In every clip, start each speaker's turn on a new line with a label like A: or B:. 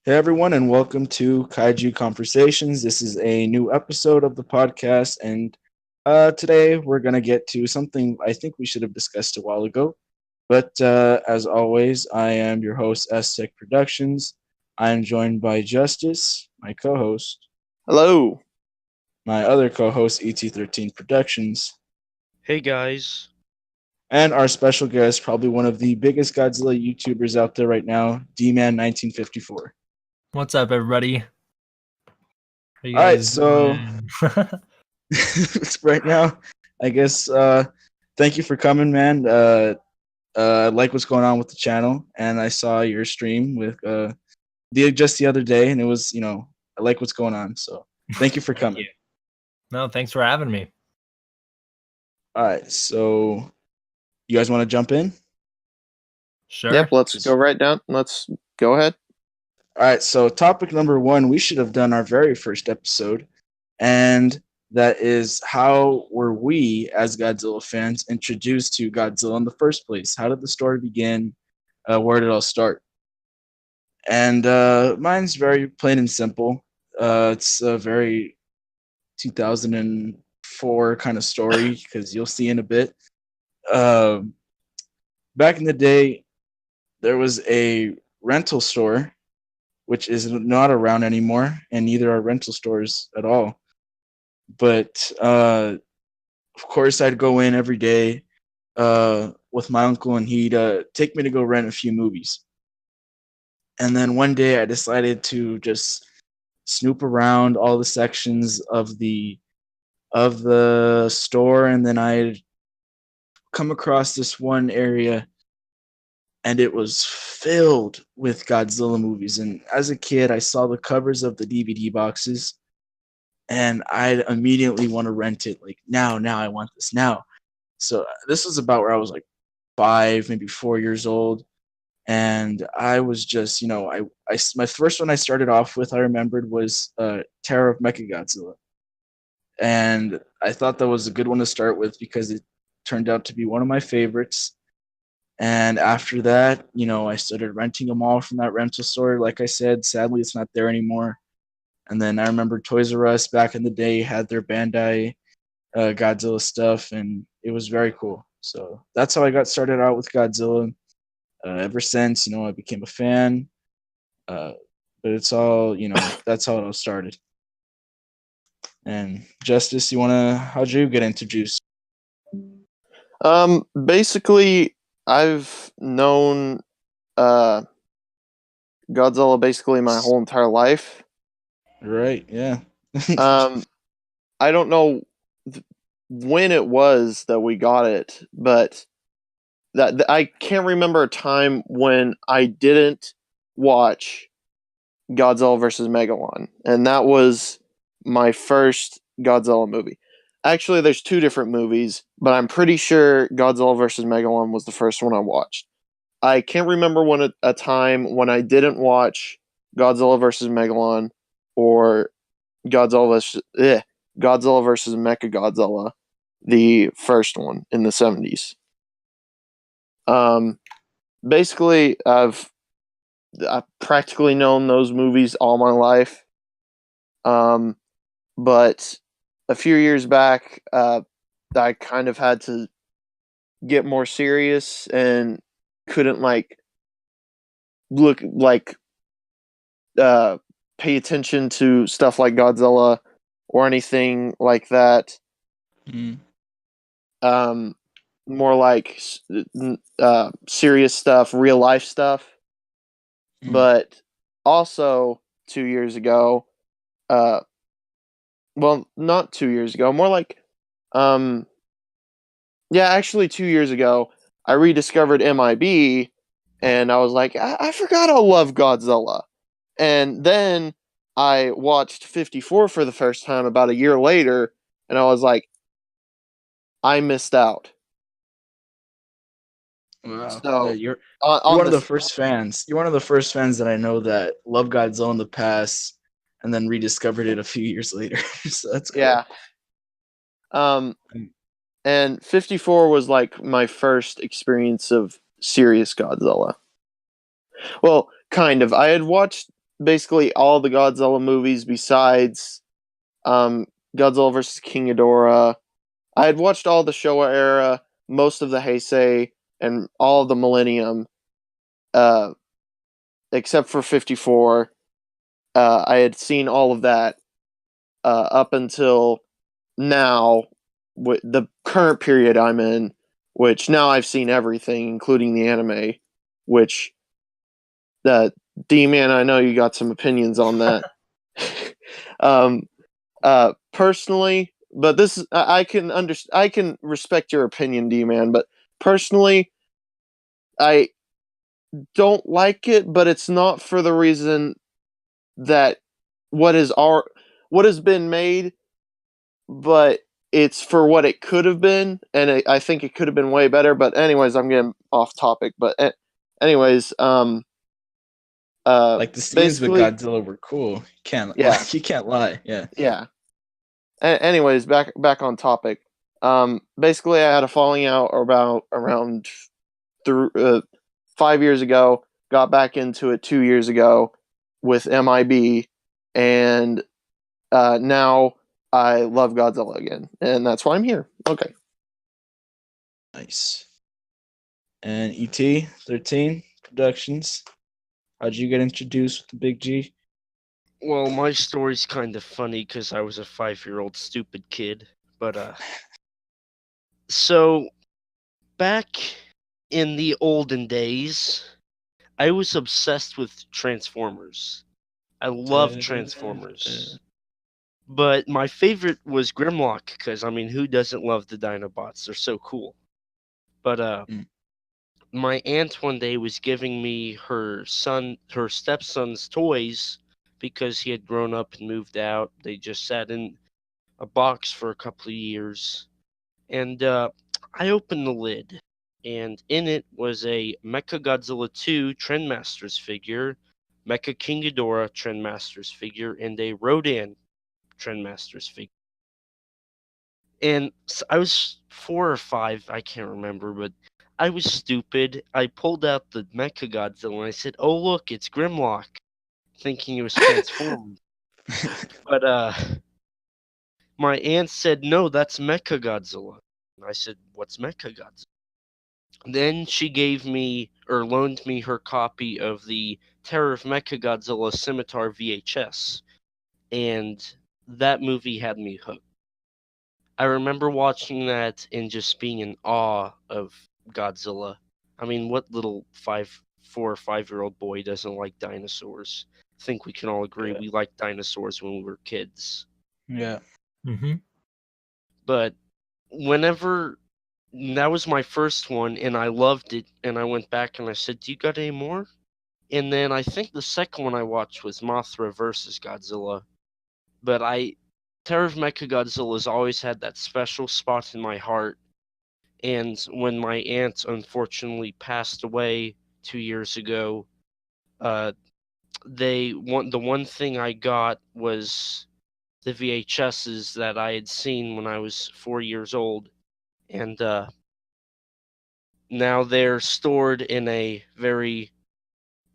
A: Hey everyone, and welcome to Kaiju Conversations. This is a new episode of the podcast, and today we're gonna get to something I think we should have discussed a while ago. But as always, I am your host, Aztec Productions. I am joined by Justus, my co-host,
B: Hello.
A: my other co-host, ET13 Productions,
C: Hey guys.
A: and our special guest, probably one of the biggest Godzilla YouTubers out there right now, D Man1954.
D: What's up, everybody? How you
A: All right,
D: guys
A: so
D: doing?
A: right now, I guess thank you for coming, man. I like what's going on with the channel, and I saw your stream with just the other day, and it was I like what's going on. So thank you for
D: Thank
A: coming.
D: you. No, thanks for having me.
A: All right, so you guys want to jump in?
D: Sure.
B: Yep, let's go right down. Let's go ahead.
A: All right, so topic number one, we should have done our very first episode, and that is how were we as Godzilla fans introduced to Godzilla in the first place? How did the story begin? Where did it all start? And mine's very plain and simple. It's a very 2004 kind of story because you'll see in a bit. Back in the day, there was a rental store, which is not around anymore, and neither are rental stores at all. But of course, I'd go in every day with my uncle, and he'd take me to go rent a few movies. And then one day, I decided to just snoop around all the sections of the store, and then I'd come across this one area, and it was filled with Godzilla movies. And as a kid, I saw the covers of the DVD boxes, and I immediately want to rent it. Like now, I want this now. So this was about where I was like 5, maybe 4 years old, and I was just, my first one I started off with, I remembered, was Terror of Mechagodzilla, and I thought that was a good one to start with because it turned out to be one of my favorites. And after that, I started renting them all from that rental store. Like I said, sadly, it's not there anymore. And then I remember Toys R Us back in the day had their Bandai Godzilla stuff, and it was very cool. So that's how I got started out with Godzilla. Ever since, I became a fan. But it's all, that's how it all started. And Justus, how'd you get introduced?
B: Basically, I've known Godzilla basically my whole entire life.
A: Right, yeah.
B: I don't know when it was that we got it, but I can't remember a time when I didn't watch Godzilla versus Megalon, and that was my first Godzilla movie. Actually, there's two different movies, but I'm pretty sure Godzilla vs. Megalon was the first one I watched. I can't remember when a time when I didn't watch Godzilla vs. Megalon or Godzilla vs. Mechagodzilla, the first one in the 70s. Basically, I've practically known those movies all my life. But a few years back, I kind of had to get more serious and couldn't pay attention to stuff like Godzilla or anything like that.
A: Mm.
B: More like serious stuff, real life stuff.
A: Mm.
B: But also 2 years ago, well, not 2 years ago, more like, actually 2 years ago, I rediscovered MIB, and I was like, I forgot I love Godzilla. And then I watched 54 for the first time about a year later, and I was like, I missed out.
A: Wow.
B: So,
A: You're one of the first fans. You're one of the first fans that I know that loved Godzilla in the past and then rediscovered it a few years later. So that's cool.
B: Yeah. And 54 was like my first experience of serious Godzilla. Well, kind of. I had watched basically all the Godzilla movies besides Godzilla vs. King Ghidorah. I had watched all the Showa era, most of the Heisei, and all of the Millennium, except for 54. I had seen all of that up until now, the current period I'm in, which now I've seen everything, including the anime, which D-Man, I know you got some opinions on that. Personally, but this I can I can respect your opinion, D-Man, but personally, I don't like it, but it's not for the reason that what is what has been made, but it's for what it could have been, and I think it could have been way better. But anyways, I'm getting off topic. But anyways,
A: Like the scenes with
B: basically,
A: Godzilla were cool. You can't
B: yeah,
A: like you can't lie. Yeah.
B: yeah. Anyways, back on topic. Basically, I had a falling out about around 5 years ago. Got back into it 2 years ago with MIB, and now I love Godzilla again, and that's why I'm here. Okay.
A: Nice. And ET13 Productions. How'd you get introduced with the big G?
C: Well, my story's kind of funny because I was a 5-year-old stupid kid. But, so, back in the olden days, I was obsessed with Transformers. I love Transformers. But my favorite was Grimlock because, I mean, who doesn't love the Dinobots? They're so cool. But, my aunt one day was giving me her stepson's toys because he had grown up and moved out. They just sat in a box for a couple of years. And I opened the lid, and in it was a Mechagodzilla 2 Trendmasters figure, Mecha King Ghidorah Trendmasters figure, and a Rodan Trendmasters figure. And I was 4 or 5, I can't remember, but I was stupid. I pulled out the Mechagodzilla and I said, "Oh look, it's Grimlock," thinking it was transformed. But my aunt said, "No, that's Mechagodzilla." And I said, "What's Mechagodzilla?" Then she gave me or loaned me her copy of the Terror of Mechagodzilla Scimitar VHS, and that movie had me hooked. I remember watching that and just being in awe of Godzilla. I mean, what little 4 or 5-year-old boy doesn't like dinosaurs? I think we can all agree we liked dinosaurs when we were kids.
A: Yeah.
D: Mm-hmm.
C: But whenever that was my first one and I loved it, and I went back and I said, "Do you got any more?" And then I think the second one I watched was Mothra versus Godzilla. But Terror of Mechagodzilla has always had that special spot in my heart. And when my aunt unfortunately passed away 2 years ago, the one thing I got was the VHSs that I had seen when I was 4 years old, and now they're stored in a very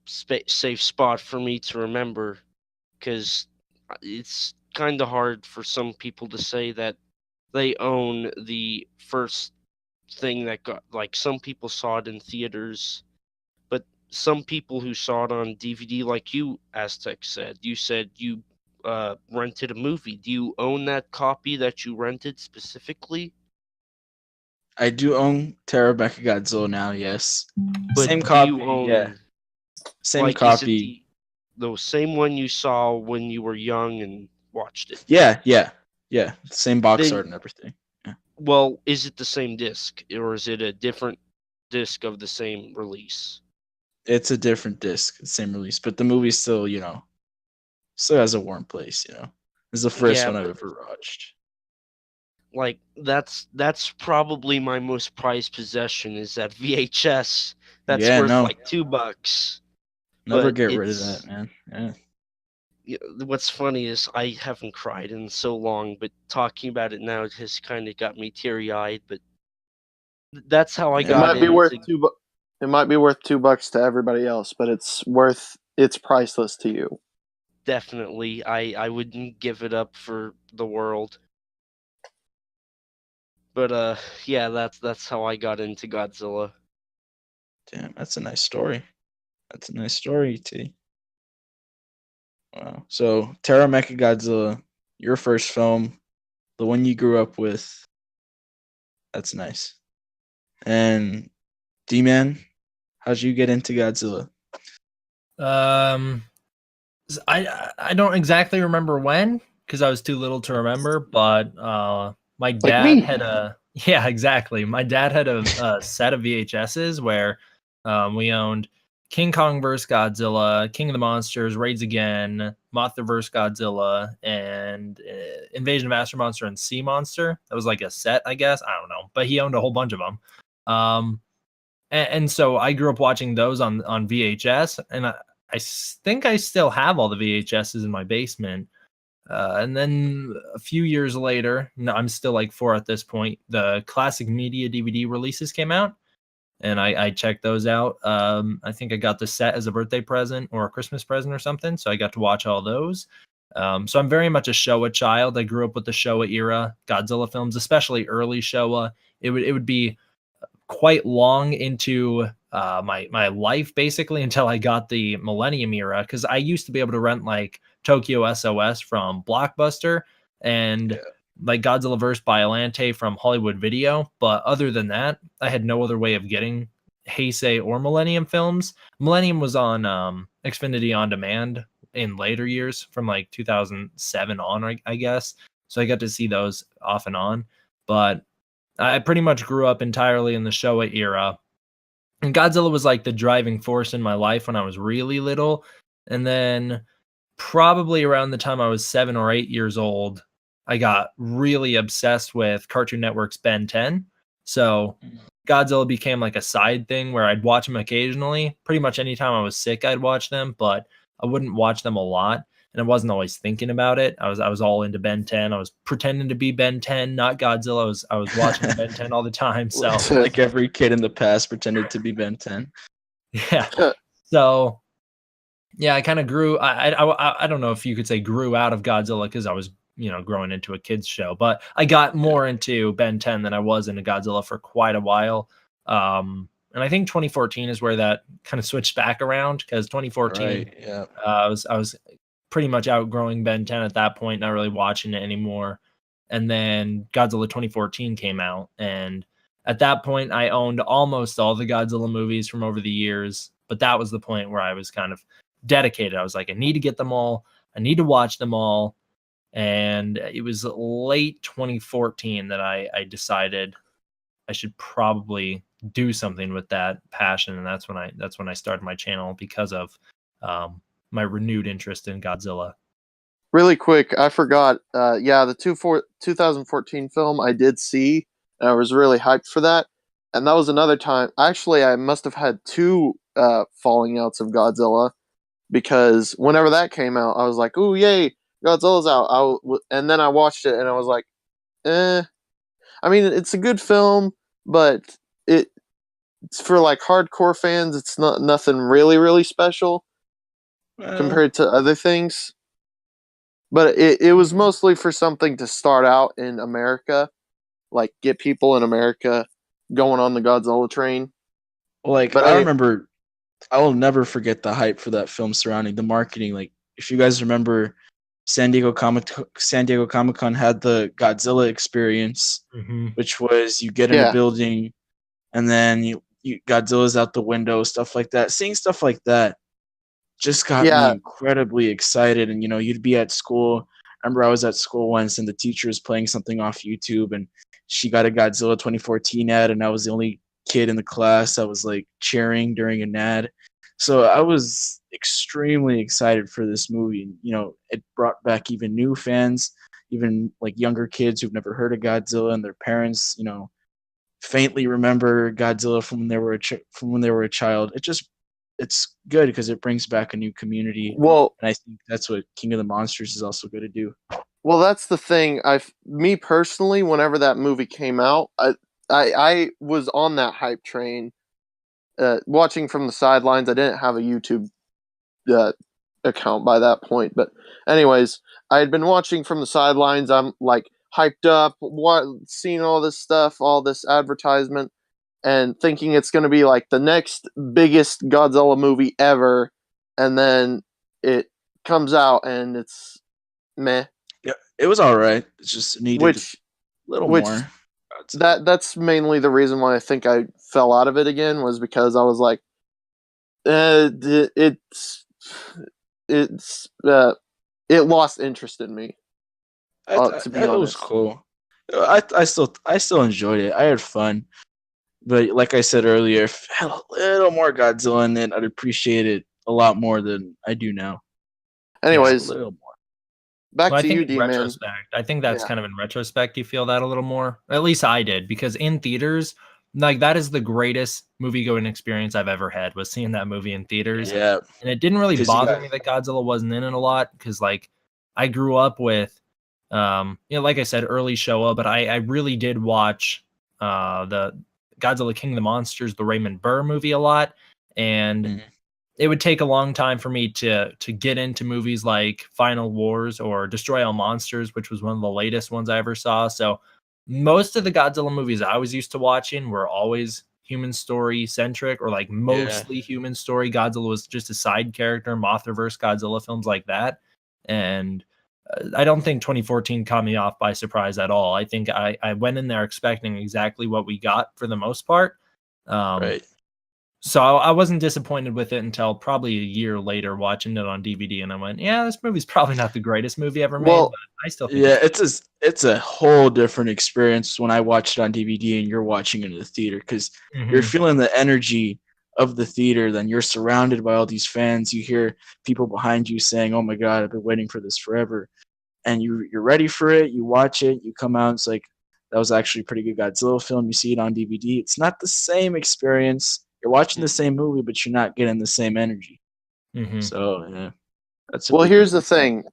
C: safe spot for me to remember, because it's kind of hard for some people to say that they own the first thing that got, like, some people saw it in theaters, but some people who saw it on DVD, like you, Aztec, you said you rented a movie. Do you own that copy that you rented specifically?
A: I do own Terror Godzilla now, yes.
C: But
A: Same
C: do you
A: copy, yeah.
C: own,
A: Same
C: like, is it
A: copy.
C: the same one you saw when you were young and watched it?
A: Yeah. Same box
C: Then,
A: art and everything. Yeah.
C: well, is it the same disc, or is it a different disc of the same release?
A: It's a different disc, same release, but the movie still, still has a warm place, It's the first
C: Yeah,
A: one I've
C: but
A: ever watched.
C: like that's probably my most prized possession, is that VHS. That's
A: Yeah,
C: worth
A: no.
C: like $2.
A: Never
C: But
A: get rid of that, man. Yeah.
C: what's funny is I haven't cried in so long, but talking about it now has kind of got me teary-eyed. But that's how I
B: It
C: got
A: Yeah.
B: might be worth
C: into.
B: It might be worth $2 to everybody else, but it's priceless to you.
C: definitely. I wouldn't give it up for the world. But yeah, that's how I got into Godzilla.
A: Damn, that's a nice story. That's a nice story, T. Wow. So Terra Mecha Godzilla, your first film, the one you grew up with. That's nice. And D Man, how'd you get into Godzilla?
D: Um, I don't exactly remember when because I was too little to remember, but my
B: Like
D: dad
B: me.
D: had a yeah, exactly. My dad had a set of VHSs where we owned King Kong vs. Godzilla, King of the Monsters, Raids Again, Mothra vs. Godzilla, and Invasion of Astro Monster and Sea Monster. That was like a set, I guess. I don't know, but he owned a whole bunch of them. And so I grew up watching those on VHS, and I think I still have all the VHSs in my basement. And then a few years later, no, I'm still like 4 at this point, the classic media DVD releases came out, and I checked those out. I think I got the set as a birthday present or a Christmas present or something, so I got to watch all those. So I'm very much a Showa child. I grew up with the Showa era Godzilla films, especially early Showa. It would be quite long into my life basically until I got the Millennium era, because I used to be able to rent like Tokyo SOS from Blockbuster and like Godzilla vs. Biollante from Hollywood Video, but other than that, I had no other way of getting Heisei or Millennium films. Millennium was on Xfinity On Demand in later years from like 2007 on, I guess. So I got to see those off and on, but I pretty much grew up entirely in the Showa era. And Godzilla was like the driving force in my life when I was really little. And then probably around the time I was 7 or 8 years old, I got really obsessed with Cartoon Network's Ben 10. So Godzilla became like a side thing where I'd watch them occasionally. Pretty much anytime I was sick, I'd watch them, but I wouldn't watch them a lot. And I wasn't always thinking about it. I was all into Ben 10. I was pretending to be Ben 10, not Godzilla. I was watching Ben 10 all the time. So
A: Like every kid in the past pretended to be Ben 10.
D: yeah. So yeah, I kind of grew. I don't know if you could say grew out of Godzilla because I was growing into a kids show, but I got more into Ben 10 than I was into Godzilla for quite a while. And I think 2014 is where that kind of switched back around, because 2014,
A: Right, yeah.
D: I was pretty much outgrowing Ben 10 at that point, not really watching it anymore. And then Godzilla 2014 came out, and at that point, I owned almost all the Godzilla movies from over the years. But that was the point where I was kind of dedicated. I was like, I need to get them all. I need to watch them all. And it was late 2014 that I decided I should probably do something with that passion, and that's when I started my channel, because of my renewed interest in Godzilla.
B: Really quick, I forgot. The 2014 film I did see, and I was really hyped for that. And that was another time. Actually, I must have had two falling outs of Godzilla, because whenever that came out, I was like, "Ooh, yay, Godzilla's out!" And then I watched it, and I was like, "Eh." I mean, it's a good film, but it's for like hardcore fans. It's not nothing really, really special compared to other things. But it was mostly for something to start out in America, like get people in America going on the Godzilla train.
A: Like,
B: But
A: I remember, I will never forget the hype for that film surrounding the marketing. Like, if you guys remember, San Diego Comic Con had the Godzilla experience, which was you get in a building and then you Godzilla's out the window, stuff like that. Seeing stuff like that just got me incredibly excited. And you'd be at school. I remember I was at school once, and the teacher was playing something off YouTube, and she got a Godzilla 2014 ad, and I was the only kid in the class that was like cheering during an ad. So I was extremely excited for this movie. It brought back even new fans, even like younger kids who've never heard of Godzilla, and their parents, faintly remember Godzilla from when they were a child. It's good because it brings back a new community.
B: Well,
A: and I think that's what King of the Monsters is also going to do.
B: Well, that's the thing. Me personally, whenever that movie came out, I was on that hype train, watching from the sidelines. I didn't have a YouTube account by that point. But anyways, I had been watching from the sidelines. I'm like hyped up, seeing all this stuff, all this advertisement, and thinking it's going to be like the next biggest Godzilla movie ever. And then it comes out and it's meh.
A: Yeah, it was all right. It just needed
B: Which
A: a little
B: which
A: more.
B: that's mainly the reason why I think I fell out of it again, was because I was like, it lost interest in me. To be
A: It was
B: honest,
A: cool. I still enjoyed it. I had fun, but like I said earlier, if I had a little more Godzilla in it, I'd appreciate it a lot more than I do now.
B: anyways,
A: a little more.
B: back
D: Well, I
B: to
D: think
B: you,
D: in
B: D Man.
D: retrospect, I think that's
B: Yeah.
D: kind of in retrospect, you feel that a little more. At least I did, because in theaters, like that is the greatest movie going experience I've ever had, was seeing that movie in theaters.
A: Yeah,
D: And it didn't really
A: 'cause you
D: bother
A: got-
D: me that Godzilla wasn't in it a lot, because like I grew up with, like I said, early Showa, but I really did watch the Godzilla King of the Monsters, the Raymond Burr movie a lot, and
A: Mhm.
D: it would take a long time for me to get into movies like Final Wars or Destroy All Monsters, which was one of the latest ones I ever saw. So most of the Godzilla movies I was used to watching were always human story centric, or like mostly human story. Godzilla was just a side character, Mothraverse Godzilla films like that. And I don't think 2014 caught me off by surprise at all. I think I went in there expecting exactly what we got for the most part.
A: right.
D: So I wasn't disappointed with it until probably a year later watching it on DVD, and I went, yeah, this movie's probably not the greatest movie ever made,
B: Well,
D: but I still think
A: Yeah, it's a whole different experience when I watch it on DVD and you're watching it in the theater, because you're
D: Mhm.
A: feeling the energy of the theater. Then you're surrounded by all these fans. You hear people behind you saying, "Oh my God, I've been waiting for this forever," and you're ready for it. You watch it. You come out. It's like, that was actually a pretty good Godzilla film. You see it on DVD. It's not the same experience. You're watching the same movie, but you're not getting the same energy.
D: Mhm.
A: So yeah, that's a
B: Well,
A: big
B: here's the
A: difference.
B: thing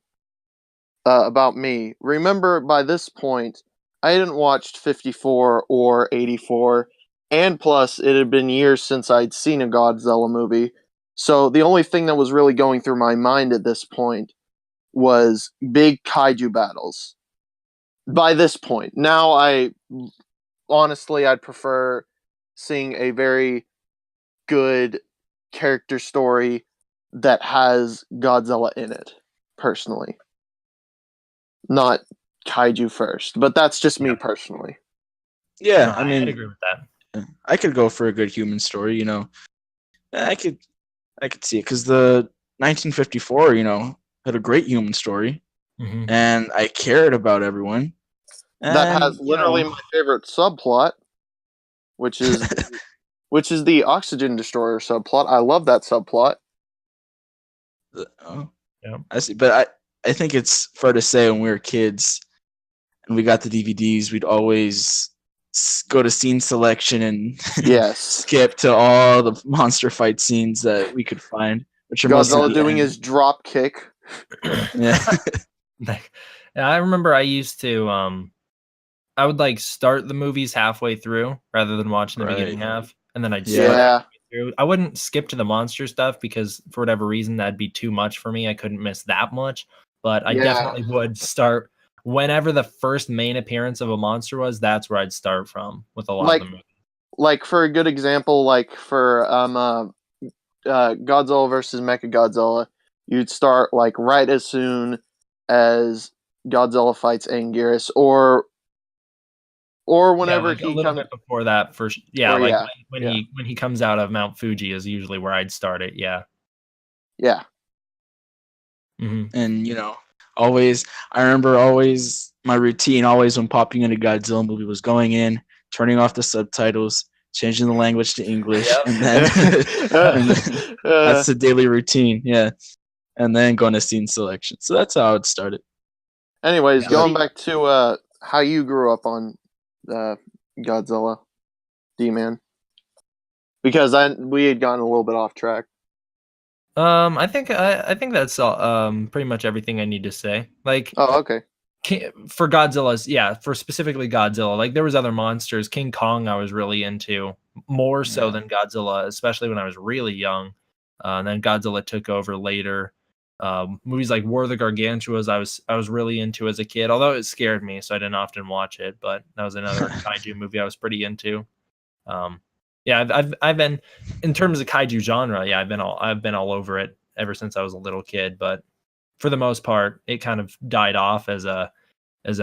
B: about me. Remember, by this point, I hadn't watched 54 or 84, and plus, it had been years since I'd seen a Godzilla movie. So the only thing that was really going through my mind at this point was big kaiju battles. By this point, now honestly, I'd prefer seeing a very good character story that has Godzilla in it, personally. Not kaiju first, but that's just me personally.
A: Yeah,
D: No,
A: I
D: I'd
A: mean,
D: agree with that.
A: I could go for a good human story. I could see it, because the 1954, had a great human story,
D: Mhm.
A: and I cared about everyone.
B: That
A: And
B: has literally my favorite subplot, which is the oxygen destroyer subplot. I love that subplot.
A: oh,
D: Yeah.
A: I see. But I think it's fair to say, when we were kids and we got the DVDs, we'd always go to scene selection and
B: Yes.
A: skip to all the monster fight scenes that we could find, which are mostly
B: Godzilla
A: the
B: doing
A: end.
B: his drop kick.
A: Yeah.
D: Like, I remember I used to I would like start the movies halfway through rather than watching the
A: Right.
D: beginning half, and then I'd
A: Yeah.
D: start
B: Yeah.
D: halfway through. I wouldn't skip to the monster stuff, because for whatever reason that'd be too much for me. I couldn't miss that much, but I
B: Yeah.
D: definitely would start whenever the first main appearance of a monster was. That's where I'd start from with a lot
B: Like-
D: of the movies.
B: Like, for a good example, like for Godzilla versus Mechagodzilla, you'd start like right as soon as Godzilla fights Anguirus, or whenever
D: like a
B: he
D: little
B: comes.
D: bit before that first. Yeah,
B: Or
D: like
B: yeah,
D: when
B: yeah.
D: he comes out of Mount Fuji is usually where I'd start it. Yeah.
B: Yeah.
D: Hmm.
A: And I remember always my routine, always when popping in a Godzilla movie, was going in, turning off the subtitles, changing the language to English,
D: Yep.
A: and then that's the daily routine. Yeah. And then going to scene selection. So that's how I would start it.
B: Anyways,
D: Yeah,
B: going
D: see-
B: back to how you grew up on Godzilla, D-Man, because we had gotten a little bit off track.
D: I think that's all, pretty much everything I need to say. Like,
B: Oh, okay.
D: for Godzilla's, yeah, for specifically Godzilla, like there was other monsters. King Kong I was really into, more so
A: Yeah.
D: than Godzilla, especially when I was really young. And then Godzilla took over later. Movies like War of the Gargantuas, I was really into as a kid, although it scared me, so I didn't often watch it. But that was another kaiju movie I was pretty into. Yeah, I've been, in terms of kaiju genre, yeah, I've been all over it ever since I was a little kid. But for the most part, it kind of died off as a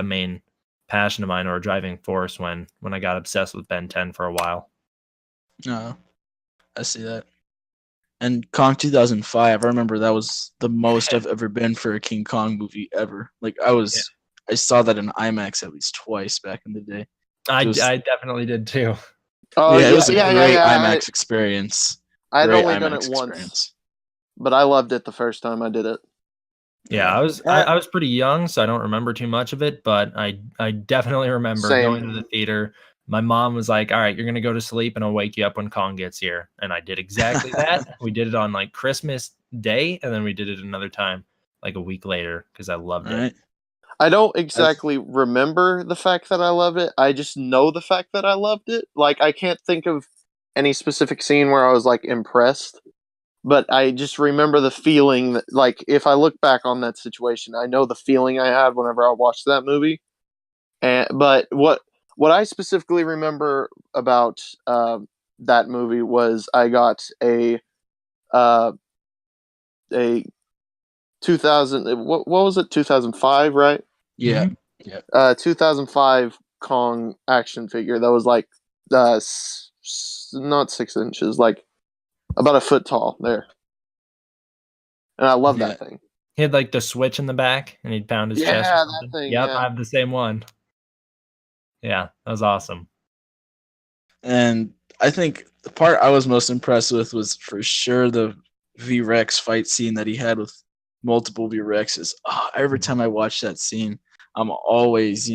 D: main passion of mine or a driving force when I got obsessed with Ben 10 for a while.
A: No, I see that. And Kong 2005, I remember that was the most I've ever been for a King Kong movie ever. Like I saw that in IMAX at least twice back in the day.
D: I
A: It was-
D: definitely did too.
B: Oh
A: yeah, it was a great
B: yeah.
A: IMAX experience.
B: I'd
A: Great
B: only done it
A: IMAX
B: once,
A: experience.
B: but I loved it the first time I did it.
D: Yeah, I was pretty young, so I don't remember too much of it, but I definitely remember
B: Same.
D: going to the theater. My mom was like, "All right, you're gonna go to sleep, and I'll wake you up when Kong gets here." And I did exactly that. We did it on like Christmas Day, and then we did it another time like a week later because I loved
A: All
D: it.
A: right.
B: I don't exactly remember the fact that I loved it. I just know the fact that I loved it. Like, I can't think of any specific scene where I was like impressed, but I just remember the feeling that, like, if I look back on that situation, I know the feeling I had whenever I watched that movie. But what I specifically remember about that movie was I got a 2000, what was it, 2005, right?
A: Yeah.
D: Mhm.
B: 2005 Kong action figure that was like not 6 inches, like about a foot tall there, and I love that thing.
D: He had like the switch in the back, and he'd pound his chest.
B: Yeah,
D: Or
B: that
D: something.
B: thing.
D: Yep,
B: Yeah.
D: I have the same one. Yeah, that was awesome.
A: And I think the part I was most impressed with was for sure the V-Rex fight scene that he had with multiple V-Rexes. Oh, every time I watch that scene, I'm always,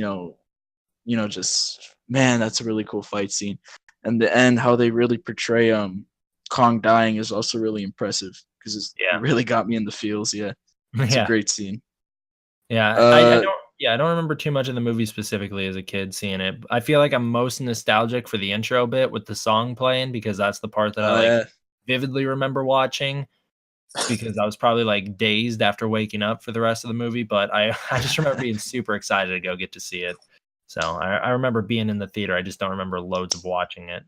A: just man, that's a really cool fight scene. And the end, how they really portray Kong dying is also really impressive because it really got me in the feels. Yeah, it's a great scene.
D: Yeah, I don't remember too much of the movie specifically as a kid seeing it. I feel like I'm most nostalgic for the intro bit with the song playing because that's the part that I vividly remember watching because I was probably like dazed after waking up for the rest of the movie. But I just remember being super excited to go get to see it. So I remember being in the theater. I just don't remember loads of watching it.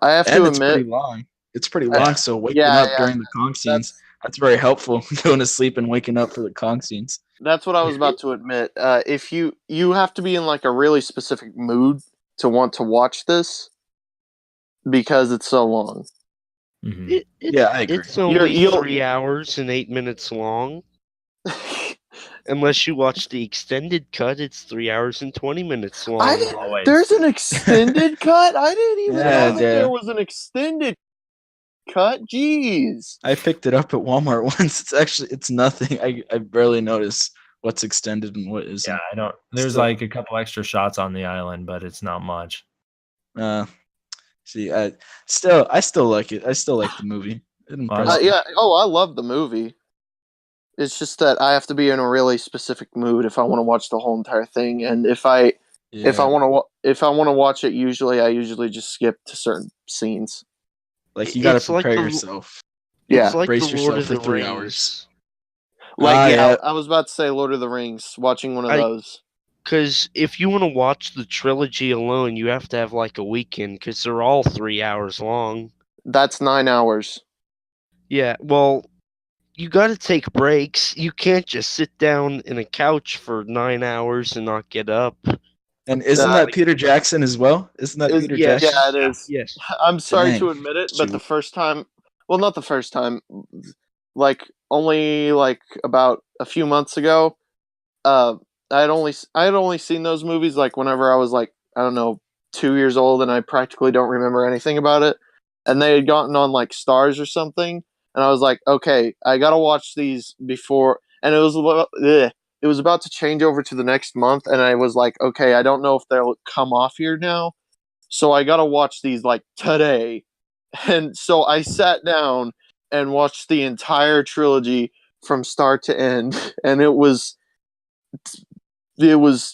B: I have to
A: it's
B: admit,
A: pretty long. It's pretty long, so waking
B: yeah,
A: up during the Kong scenes, that's very helpful. Going to sleep and waking up for the Kong scenes.
B: That's what I was about to admit. If you have to be in like a really specific mood to want to watch this because it's so long.
D: Mm-hmm.
A: Yeah, I agree.
C: It's only 3 hours and 8 minutes long. Unless you watch the extended cut, it's 3 hours and 20 minutes long.
B: There's an extended cut? I didn't even know that there was an extended cut. Jeez.
A: I picked it up at Walmart once. It's nothing. I barely notice what's extended and what isn't.
D: Yeah, I don't. There's like a couple extra shots on the island, but it's not much.
A: See, I still like it. I still like the movie.
B: Yeah. Oh, I love the movie. It's just that I have to be in a really specific mood if I want to watch the whole entire thing, and if I want to watch it, I usually just skip to certain scenes.
A: Like you got to prepare yourself.
B: Yeah,
C: like
A: brace
C: the
A: yourself
C: Lord of
A: for
C: the
A: 3
C: Rings.
A: hours.
B: Like I was about to say Lord of the Rings. Watching one of those.
C: Because if you want to watch the trilogy alone, you have to have like a weekend because they're all 3 hours long.
B: That's 9 hours.
C: Yeah, well, you got to take breaks. You can't just sit down in a couch for 9 hours and not get up.
A: And isn't that Peter Jackson as well? Isn't that Peter Jackson?
B: Yeah, it is.
C: Yes.
B: I'm sorry to admit it, but the first time, well, not the first time, like only like about a few months ago, I had only seen those movies like whenever I was like, I don't know, 2 years old, and I practically don't remember anything about it. And they had gotten on like Stars or something, and I was like, okay, I gotta watch these before. And it was about to change over to the next month, and I was like, okay, I don't know if they'll come off here now, so I gotta watch these like today. And so I sat down and watched the entire trilogy from start to end, and it was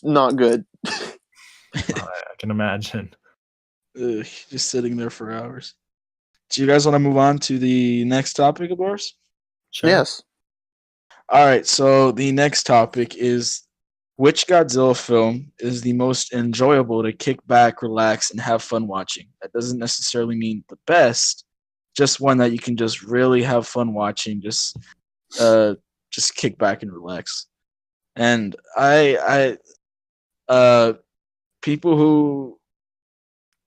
B: not good.
D: I can imagine.
A: Just sitting there for hours. Do you guys want to move on to the next topic of ours?
B: Sure. Yes.
A: All right, so the next topic is which Godzilla film is the most enjoyable to kick back, relax, and have fun watching? That doesn't necessarily mean the best, just one that you can just really have fun watching, just kick back and relax. And people who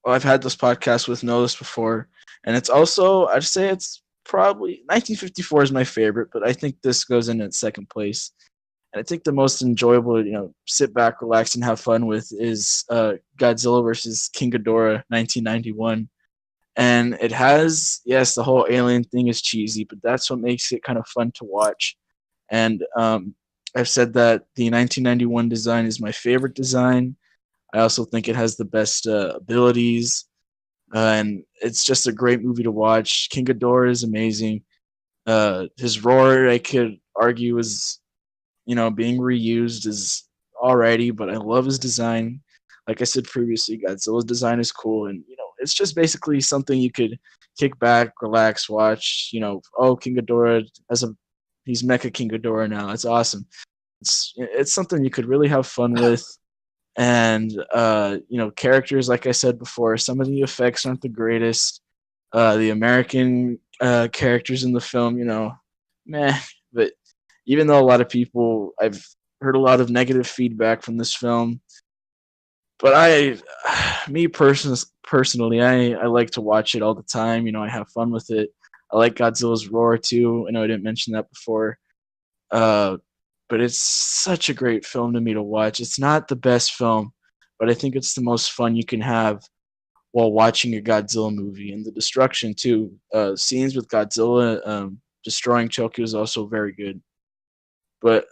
A: I've had this podcast with know this before, and it's also I'd say it's probably 1954 is my favorite, but I think this goes in at second place. And I think the most enjoyable, sit back, relax, and have fun with is Godzilla versus King Ghidorah, 1991. And it has, yes, the whole alien thing is cheesy, but that's what makes it kind of fun to watch. And I've said that the 1991 design is my favorite design. I also think it has the best abilities, and it's just a great movie to watch. King Ghidorah is amazing. His roar, I could argue, is being reused is alrighty, but I love his design. Like I said previously, Godzilla's design is cool, and it's just basically something you could kick back, relax, watch. Oh, King Ghidorah he's Mecha King Ghidorah now. It's awesome. It's something you could really have fun with. And characters, like I said before, some of the effects aren't the greatest. The American characters in the film, meh. But even though I've heard a lot of negative feedback from this film, but personally, I like to watch it all the time. I have fun with it. I like Godzilla's roar too. I know I didn't mention that before. But it's such a great film to me to watch. It's not the best film, but I think it's the most fun you can have while watching a Godzilla movie. And the destruction too. Scenes with Godzilla destroying Tokyo is also very good. But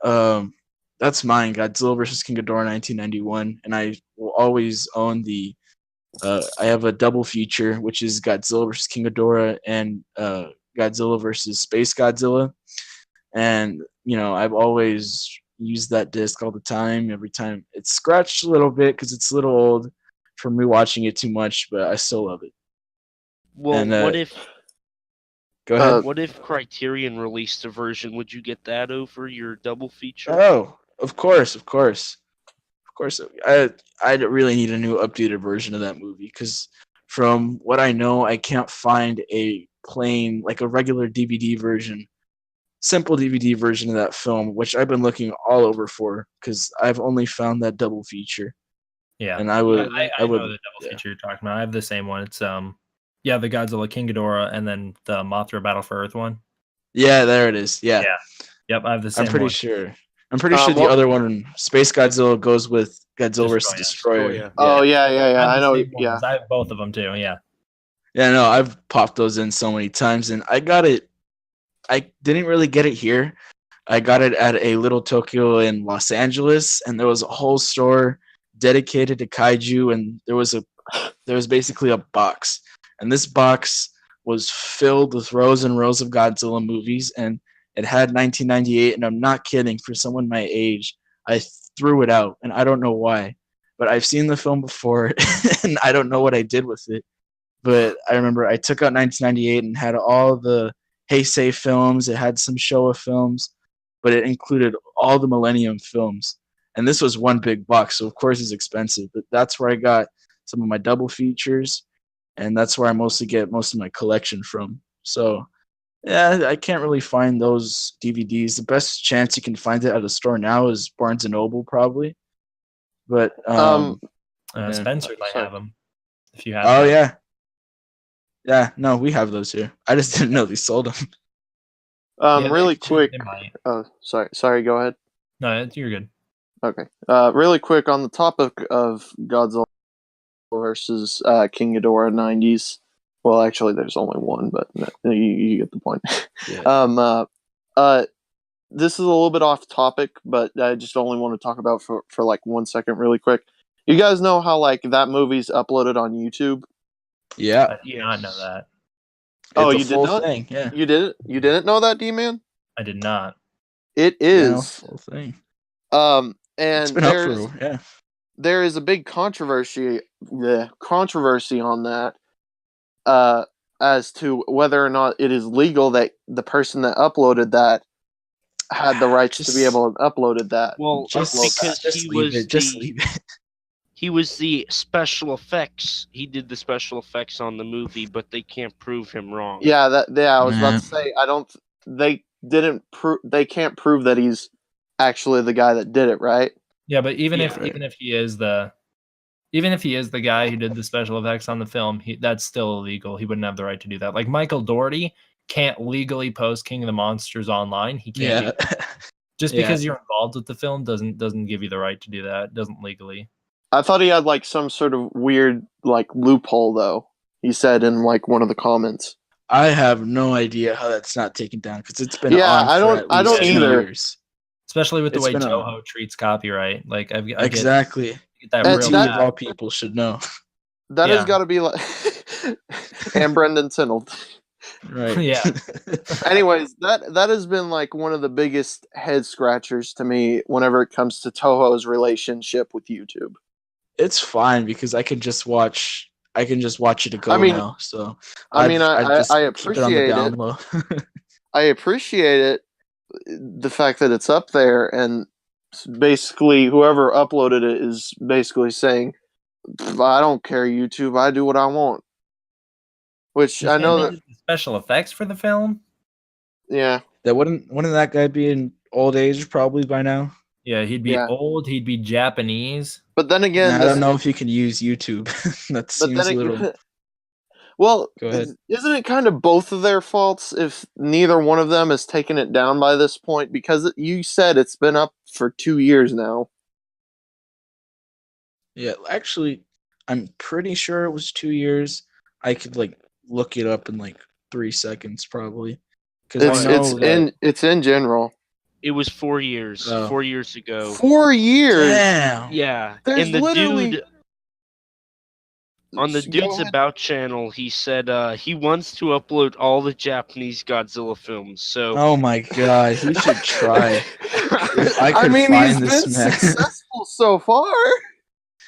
A: that's mine, Godzilla versus King Ghidorah 1991, and I will always own the. I have a double feature, which is Godzilla versus King Ghidorah and Godzilla versus Space Godzilla. And I've always used that disc all the time. Every time it's scratched a little bit because it's a little old from me watching it too much, but I still love it.
C: Well,
A: And,
C: what if
A: Go ahead.
C: what if Criterion released a version? Would you get that over your double feature?
A: Oh, of course. I really need a new updated version of that movie because from what I know, I can't find a plain, like a regular DVD version, simple DVD version of that film, which I've been looking all over for because I've only found that double feature.
D: Yeah,
A: and I would,
D: I know the double feature you're talking about. I have the same one. It's the Godzilla King Ghidorah and then the Mothra Battle for Earth one.
A: Yeah, there it is. Yeah.
D: Yep, I have the same.
A: I'm pretty
D: one.
A: sure. The other one, Space Godzilla, goes with Godzilla versus Destroyer.
B: Yeah. Oh yeah. I know. Yeah,
D: I have both of them too. Yeah.
A: Yeah, no, I've popped those in so many times, and I got it. I didn't really get it here. I got it at a Little Tokyo in Los Angeles, and there was a whole store dedicated to kaiju, and there was basically a box, and this box was filled with rows and rows of Godzilla movies, and it had 1998, and I'm not kidding. For someone my age, I threw it out, and I don't know why, but I've seen the film before, and I don't know what I did with it. But I remember I took out 1998 and had all the Heisei films. It had some Showa films, but it included all the Millennium films. And this was one big box, so of course it's expensive. But that's where I got some of my double features, and that's where I mostly get most of my collection from. So, yeah, I can't really find those DVDs. The best chance you can find it at a store now is Barnes and Noble, probably. But
D: Spencer might have them. If you have.
A: Oh yeah. Yeah, no, we have those here. I just didn't know they sold them.
B: Really quick. Oh, sorry. Go ahead.
D: No, you're good.
B: Okay. Really quick on the topic of Godzilla versus King Ghidorah 90s. Well, actually, there's only one, but you get the point.
A: Yeah.
B: This is a little bit off topic, but I just only want to talk about for like 1 second, really quick. You guys know how like that movie's uploaded on YouTube?
A: Yeah.
D: I did not know that.
B: You did not?
A: Thing, yeah.
B: You didn't know that, D Man?
D: I did not.
B: It is
A: full thing.
B: And
A: it's been
B: there is a big controversy on that as to whether or not it is legal that the person that uploaded that had the rights to be able to upload that.
C: Well, because he
A: leave
C: was
A: it. Just leave it.
C: he was the special effects. He did the special effects on the movie, but they can't prove him wrong.
B: Yeah, I was about to say they didn't prove they can't prove that he's actually the guy that did it, right?
D: Yeah, but even
C: Yeah.
D: if he is the guy who did the special effects on the film, that's still illegal. He wouldn't have the right to do that. Like Michael Dougherty can't legally post King of the Monsters online. He can't do that. Just because you're involved with the film doesn't give you the right to do that. It doesn't legally.
B: I thought he had like some sort of weird like loophole though. He said in like one of the comments.
A: I have no idea how that's not taken down because it's been
B: Yeah,
A: on for at least 2
B: either.
A: years.
D: Especially with the
A: It's
D: way
A: been
D: Toho treats copyright. Like I
A: exactly.
D: get that
B: And
D: real
A: That
D: bad.
A: all people should know.
B: That has got to be like and Brendan Tinold.
A: Right.
D: Yeah.
B: Anyways, that has been like one of the biggest head scratchers to me whenever it comes to Toho's relationship with YouTube.
A: It's fine because I can just watch it to go
B: I mean-
A: now. So
B: I mean, I
A: just keep it on the
B: appreciate
A: down
B: it.
A: low.
B: I appreciate it, the fact that it's up there, and basically whoever uploaded it is basically saying, "I don't care, YouTube. I do what I want." Which I know that,
D: the special effects for the film.
B: yeah,
A: That wouldn't that guy be in old age probably by now?
D: Yeah, he'd be
B: Yeah.
D: old. He'd be Japanese.
B: but then again,
A: I don't know if you can use YouTube. That
B: But
A: seems
B: then
A: a little.
B: well,
A: Go ahead.
B: isn't it kind of both of their faults if neither one of them has taken it down by this point? Because you said it's been up for 2 years now.
A: Yeah, actually, I'm pretty sure it was 2 years. I could like look it up in like 3 seconds probably. Because I know
B: It's in general.
C: It was 4 years.
A: Oh.
C: 4 years ago.
B: 4 years.
A: Damn.
C: Yeah.
B: There's
C: And the
B: literally-
C: dude on the
B: Go
C: Dude's
B: ahead.
C: About channel, he said he wants to upload all the Japanese Godzilla films. So
A: Oh my god, he should try. If I
B: I
A: could
B: mean,
A: find
B: he's
A: this
B: been
A: man.
B: successful so far.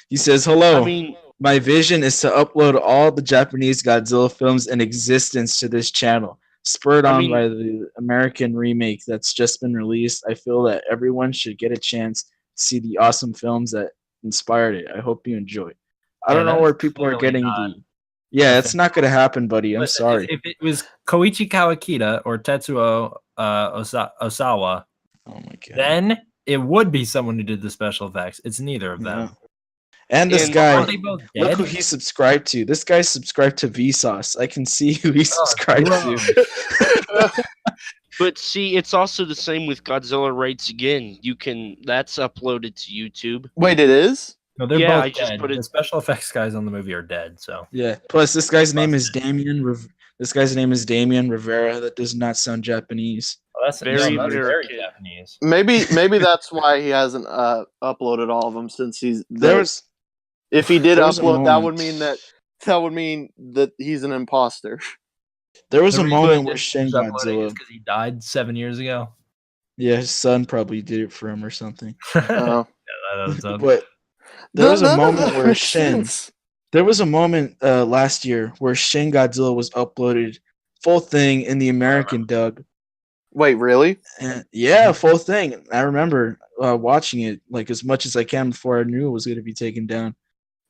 A: He says, "Hello.
C: I mean,
A: My vision is to upload all the Japanese Godzilla films in existence to this channel. Spurred
C: I
A: on
C: mean-
A: by the American remake that's just been released, I feel that everyone should get a chance to see the awesome films that inspired it. I hope you enjoy." I don't know
D: that's
A: where people are
D: totally
A: getting
D: not
A: the. Yeah, it's not going to happen, buddy. I'm
D: Listen,
A: sorry.
D: If it was Koichi Kawakita or Tetsuo Osawa,
A: Oh my god.
D: then it would be someone who did the special effects. It's neither of them.
A: Yeah. And this
C: And
A: guy,
D: Aren't they both
A: look
D: dead?
A: who he subscribed to. This guy's subscribed to Vsauce. I can see who he subscribed to.
C: but see, it's also the same with Godzilla Rights Again. That's uploaded to YouTube.
B: Wait, it is?
D: No, they're
C: Yeah,
D: both
C: I just
D: dead.
C: put it-
D: The special effects guys on the movie are dead. So
A: Yeah. Plus, this guy's name is Damien. This guy's name is Damien Rivera. That does not sound Japanese.
D: that's
C: Very
D: very
C: American.
D: Japanese.
B: Maybe that's why he hasn't uploaded all of them since he's
A: There was
B: if he did
A: there was a
B: upload, that would
A: moment-
B: mean that he's an imposter.
A: there was
D: The
A: a
D: reason
A: moment
D: he
A: where
D: didn't
A: Shin
D: finish uploading
A: Godzilla.
D: is because he died 7 years ago.
A: Yeah, his son probably did it for him or something.
B: Uh,
A: But there was a
B: none of
A: moment
B: that
A: where
B: makes
A: Shin.
B: sense.
A: There was a moment last year where Shin Godzilla was uploaded full thing in the American dub.
B: Wait, really?
A: And yeah, full thing. I remember watching it like as much as I can before I knew it was going to be taken down.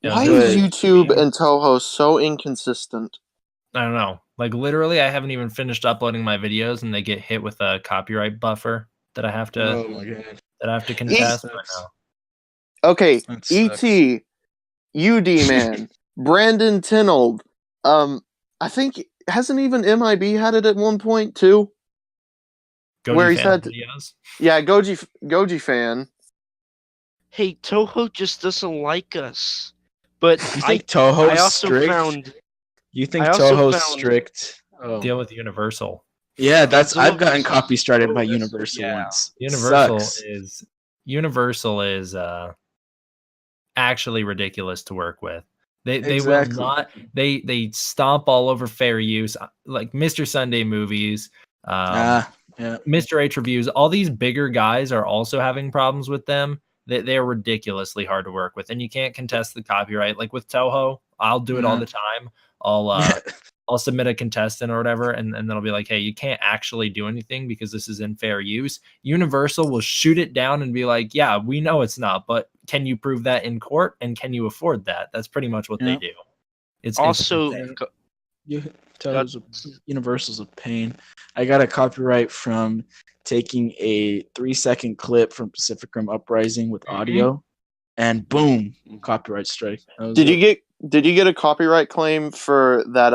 D: Yeah,
B: Why
A: good.
B: is YouTube and Toho so inconsistent?
D: I don't know. Like literally, I haven't even finished uploading my videos, and they get hit with a copyright buffer that I have to
A: Oh my god.
D: contest. I
A: sucks.
B: Okay,
A: That sucks.
B: ET, UD Man, Brandon Tinold. I think hasn't even MIB had it at one point too.
D: Goji
B: Where he
D: fan
B: said-
D: videos.
B: Yeah, Goji fan.
C: Hey, Toho just doesn't like us. But
A: You
C: I
A: think Toho's
C: also
A: strict?
C: found
A: You think
C: I also
A: Toho's
C: found-
A: strict? Oh.
D: Deal with Universal.
A: Yeah, that's
C: Godzilla
A: I've gotten
C: versus-
A: copy striked by
C: Oh, that's-
A: Universal
C: yeah.
A: once.
D: Universal is actually ridiculous to work with. They
A: Exactly.
D: will not they stomp all over fair use, like Mr. Sunday Movies,
A: Yeah.
D: Mr. H Reviews. All these bigger guys are also having problems with them. They're ridiculously hard to work with, and you can't contest the copyright. Like with Toho, I'll do it all the time. I'll I'll submit a contestant or whatever, and then it'll be like, hey, you can't actually do anything because this is in fair use. Universal will shoot it down and be like, yeah, we know it's not, but can you prove that in court, and can you afford that? That's pretty much what they do. It's
C: Also,
D: insane.
A: Universal's a pain. I got a copyright from taking a 3-second clip from Pacific Rim Uprising with audio, and boom, copyright strike.
B: Did you get a copyright claim for that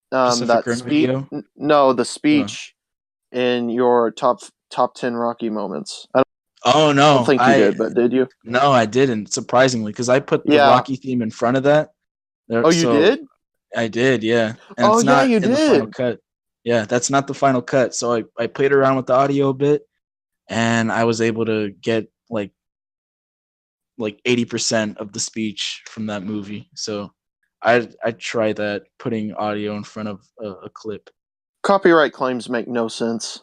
A: Pacific
B: that
A: Rim
B: speech?
A: video?
B: No, the speech in your top 10 Rocky moments.
A: Oh no,
B: I don't think you did, but did you?
A: No, I didn't. Surprisingly, because I put the Rocky theme in front of that.
B: Oh, you did?
A: I did, yeah. And
B: Oh,
A: it's not
B: you
A: in
B: did.
A: the final cut. Yeah, that's not the final cut. So I played around with the audio a bit, and I was able to get like 80% of the speech from that movie. So I try that, putting audio in front of a clip.
B: Copyright claims make no sense.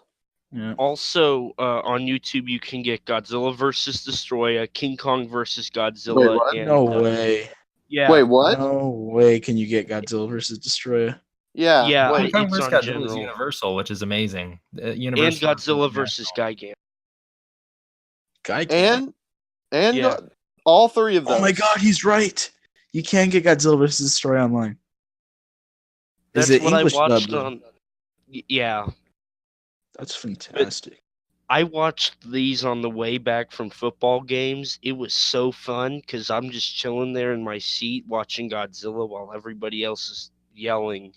A: Yeah.
C: Also, on YouTube, you can get Godzilla versus Destroyer, King Kong versus Godzilla.
B: Wait, what?
C: And,
A: No way.
C: Yeah.
B: Wait, what?
A: No way can you get Godzilla versus Destroyer.
B: Yeah.
C: Yeah,
B: Wait.
D: King Kong
C: it's
D: vs.
C: on
D: Godzilla is
C: general.
D: Universal, which is amazing.
C: And
D: Universal
C: Godzilla versus Gigan.
B: And all three of those.
A: Oh my god, he's right. You can get Godzilla vs. Destroyer online.
C: That's
A: Is it
C: what
A: English
C: I watched
A: dubbed?
C: on. Yeah.
A: That's fantastic.
C: I watched these on the way back from football games. It was so fun because I'm just chilling there in my seat watching Godzilla while everybody else is yelling.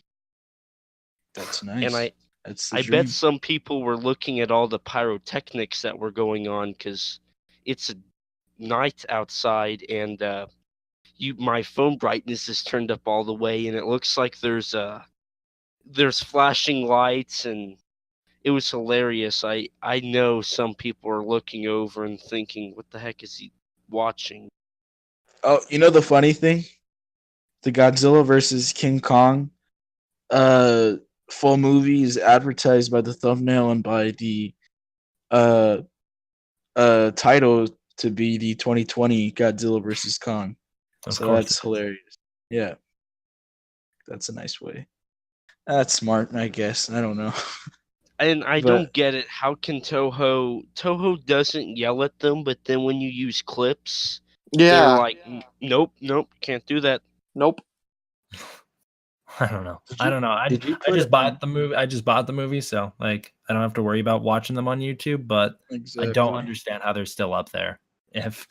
A: That's nice.
C: And
A: That's the
C: I
A: dream.
C: bet some people were looking at all the pyrotechnics that were going on because it's a night outside, and my phone brightness is turned up all the way, and it looks like there's flashing lights, and it was hilarious. I know some people are looking over and thinking, what the heck is he watching?
A: Oh, you know the funny thing? The Godzilla versus King Kong full movie is advertised by the thumbnail and by the title to be the 2020 Godzilla versus Kong. So that's hilarious. Yeah. That's a nice way. That's smart, I guess. I don't know.
C: And I don't get it. How can Toho doesn't yell at them, but then when you use clips, they're like, nope, can't do that.
B: Nope.
D: I don't know. I just bought the movie, so like I don't have to worry about watching them on YouTube. But I don't understand how they're still up there. If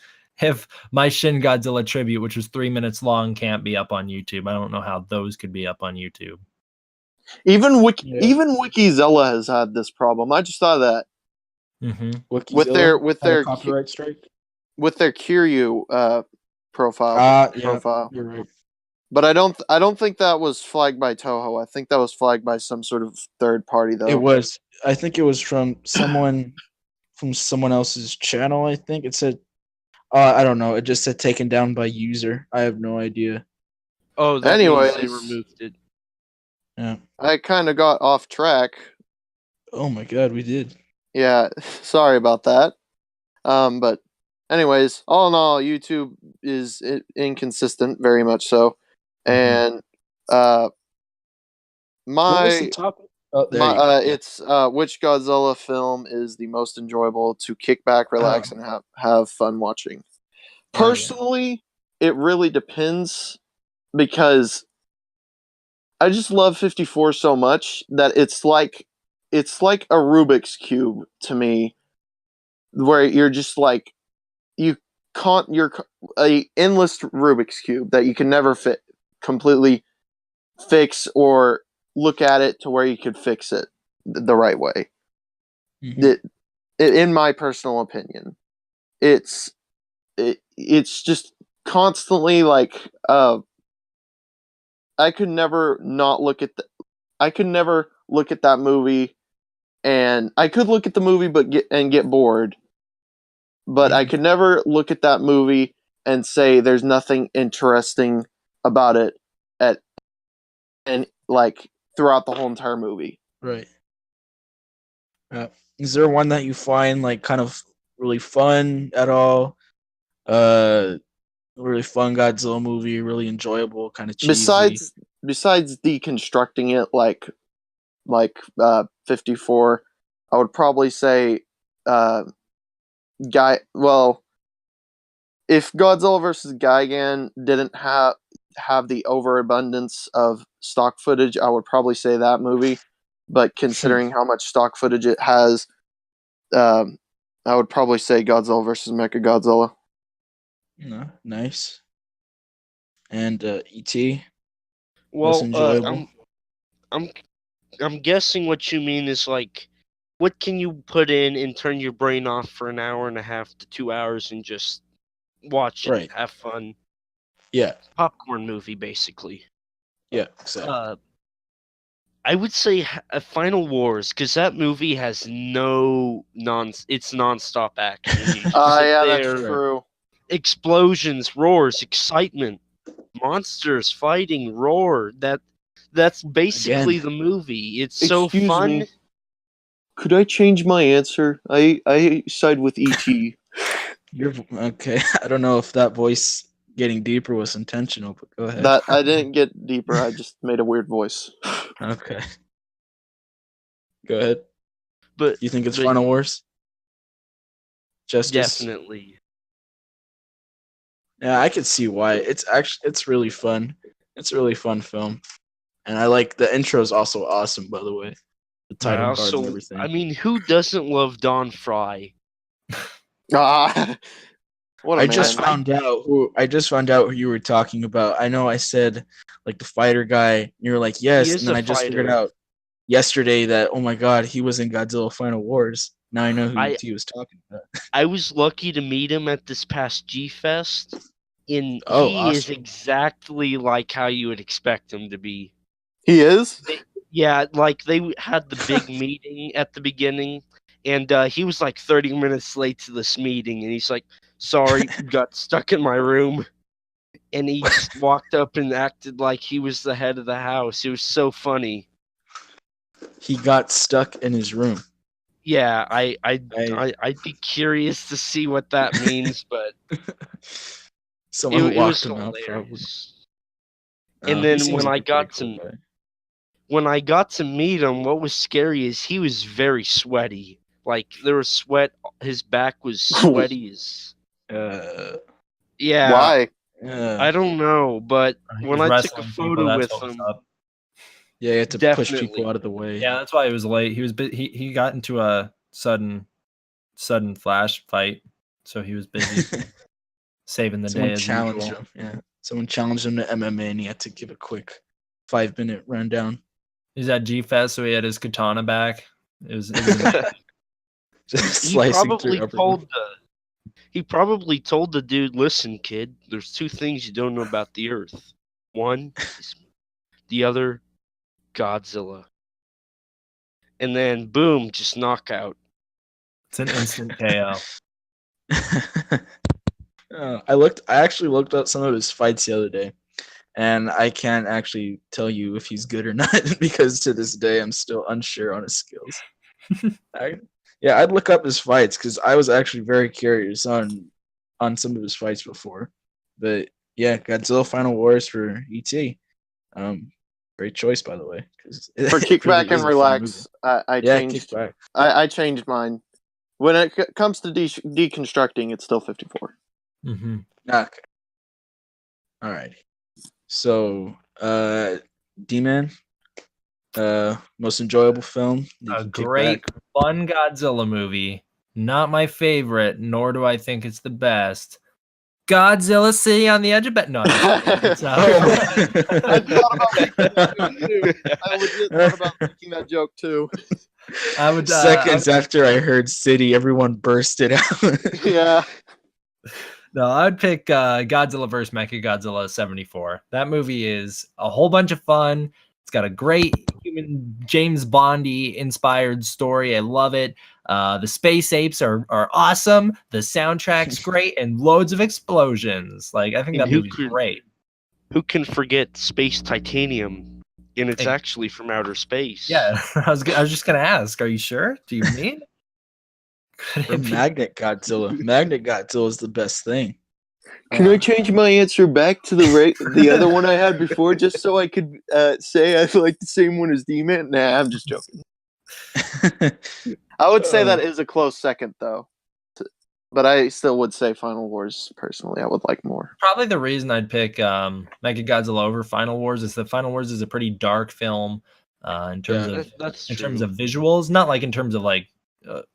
D: my Shin Godzilla tribute, which was 3 minutes long, can't be up on YouTube, I don't know how those could be up on YouTube.
B: Even Wikizilla has had this problem. I just thought of that.
A: Mm-hmm.
B: With their
A: copyright strike,
B: with their Kiryu profile.
A: You're right.
B: But I don't think that was flagged by Toho. I think that was flagged by some sort of third party, though.
A: It was. I think it was from someone else's channel. I think it said. I don't know. It just said taken down by user. I have no idea.
C: Oh,
B: anyways,
C: they removed it.
A: Yeah.
B: I kind of got off track.
A: Oh my god, we did.
B: Yeah, sorry about that. But anyways, all in all, YouTube is inconsistent, very much so. And
A: what was the topic?
B: It's which Godzilla film is the most enjoyable to kick back, relax, and have fun watching. Personally, it really depends, because I just love 54 so much that it's like a Rubik's Cube to me, where you're just like you're a endless Rubik's Cube that you can never completely fix or look at it to where you could fix it the right way. Mm-hmm. In my personal opinion, it's just constantly like I could never look at that movie, and I could look at the movie but get bored. But I could never look at that movie and say there's nothing interesting about it like throughout the whole entire movie.
A: Right. Is there one that you find like kind of really fun at all? Really fun Godzilla movie, really enjoyable, kind of cheesy.
B: besides deconstructing it like 54, I would probably say well, if Godzilla vs. Gigan didn't have the overabundance of stock footage, I would probably say that movie. But considering how much stock footage it has, I would probably say Godzilla vs. Mechagodzilla.
A: No, nice. And E.T. was
C: Well,
A: enjoyable.
C: I'm guessing what you mean is like, what can you put in and turn your brain off for an hour and a half to 2 hours and just watch it,
A: Right.
C: have fun?
A: Yeah,
C: Popcorn movie, basically.
A: yeah, exactly.
C: I would say a Final Wars, because that movie has it's non-stop action. You sit
B: Yeah, that's
C: there,
B: true.
C: explosions, roars, excitement, monsters fighting, roar. That's basically
A: Again.
C: the movie. It's so
B: Excuse
C: fun.
B: me. Could I change my answer? I side with E.T.
A: You're okay. I don't know if that voice getting deeper was intentional, but go ahead.
B: That I didn't get deeper. I just made a weird voice.
A: Okay. Go ahead.
C: But
A: You think it's
C: but
A: Final Wars? Justice?
C: definitely.
A: Yeah, I could see why. It's really fun. It's a really fun film. And I like the intro is also awesome, by the way. The title cards and everything.
C: I mean, who doesn't love Don Fry?
B: Ah, what a
A: I
B: man.
A: just found out who you were talking about. I know I said like the fighter guy, and you were like, yes,
C: He is
A: and then
C: a
A: I just figured
C: fighter.
A: out yesterday that oh my god, he was in Godzilla Final Wars. Now I know who he was talking about.
C: I was lucky to meet him at this past G Fest, and
A: Oh,
C: he is
A: awesome.
C: exactly like how you would expect him to be.
B: He is?
C: Yeah, like they had the big meeting at the beginning, and he was like 30 minutes late to this meeting, and he's like, sorry, got stuck in my room. And he just walked up and acted like he was the head of the house. It was so funny.
A: He got stuck in his room.
C: Yeah, I'd be curious to see what that means, but
A: Someone
C: it was
A: locked him out, probably.
C: hilarious.
A: Oh,
C: And
A: he
C: then
A: seems
C: when
A: like
C: I
A: a pretty
C: got
A: cool
C: to
A: guy.
C: when I got to meet him, what was scary is he was very sweaty. Like there was sweat. His back was sweaty as. Yeah,
B: Why?
C: I don't know, but
D: He
C: when
D: was
C: I took a
D: wrestling people.
C: photo
D: That's
C: with
D: what was
C: him,
D: up.
A: Yeah, you had to push people
C: definitely.
A: out of the way.
D: Yeah, that's why he was late. He was he got into a sudden flash fight, so he was busy saving the
A: Someone
D: day as
A: challenged
D: usual.
A: him. Yeah, someone challenged him to MMA, and he had to give a quick 5-minute rundown.
D: He's at G Fest, so he had his katana back. It was amazing.
A: Just
C: he
A: slicing through everyone.
C: he probably told the dude, listen, kid, there's two things you don't know about the Earth. One is the other, Godzilla. And then boom, just knockout.
D: It's an instant KO.
A: I actually looked up some of his fights the other day, and I can't actually tell you if he's good or not because to this day I'm still unsure on his skills. I'd look up his fights because I was actually very curious on some of his fights before. But yeah, Godzilla Final Wars for ET. Great choice, by the way.
B: For Kickback and Relax, I changed.
A: Kickback.
B: I changed mine. When it comes to deconstructing, it's still 54.
D: Mm-hmm.
A: Okay. All right. So, D-Man, most enjoyable film.
D: A great, fun Godzilla movie. Not my favorite, nor do I think it's the best. Godzilla City on the Edge of No,
B: I legit thought about making that joke too.
D: I would
A: seconds after I heard City, everyone bursted out.
B: Yeah.
D: No, I would pick Godzilla vs. Mechagodzilla 74. That movie is a whole bunch of fun. It's got a great human James Bondy inspired story. I love it. The space apes are awesome. The soundtrack's great and loads of explosions. Like I think that movie's great.
C: Who can forget Space Titanium? And it's actually from outer space.
D: Yeah, I was just gonna ask. Are you sure? Do you mean?
A: Or Magnet Godzilla. Magnet Godzilla is the best thing.
B: Can I change my answer back to the other one I had before, just so I could say I like the same one as D Man? Nah, I'm just joking. I would say that is a close second, though. But I still would say Final Wars, personally. I would like more.
D: Probably the reason I'd pick Mechagodzilla over Final Wars is that Final Wars is a pretty dark film in terms of visuals, not like in terms of like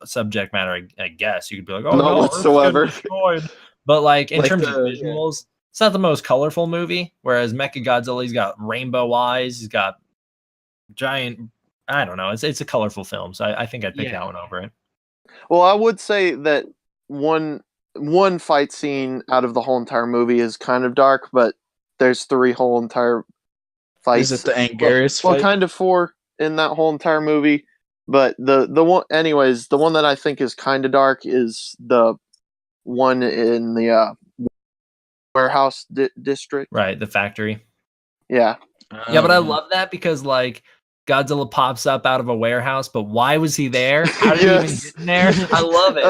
D: subject matter. I guess you could be like, oh,
B: not
D: no,
B: whatsoever.
D: Destroyed. But like in
A: Like
D: terms of visuals, it's not the most colorful movie. Whereas Mechagodzilla, he's got rainbow eyes, he's got giant. I don't know. It's a colorful film, so I think I'd pick that one over it.
B: Well, I would say that one fight scene out of the whole entire movie is kind of dark, but there's 3 whole entire fights.
A: Is it the Anguirus fight?
B: Well, kind of 4 in that whole entire movie. But the one, anyways, the one that I think is kind of dark is the one in the warehouse district.
D: Right, the factory.
B: Yeah.
D: Yeah, but I love that because like Godzilla pops up out of a warehouse, but why was he there? How did he even get in there? I love it.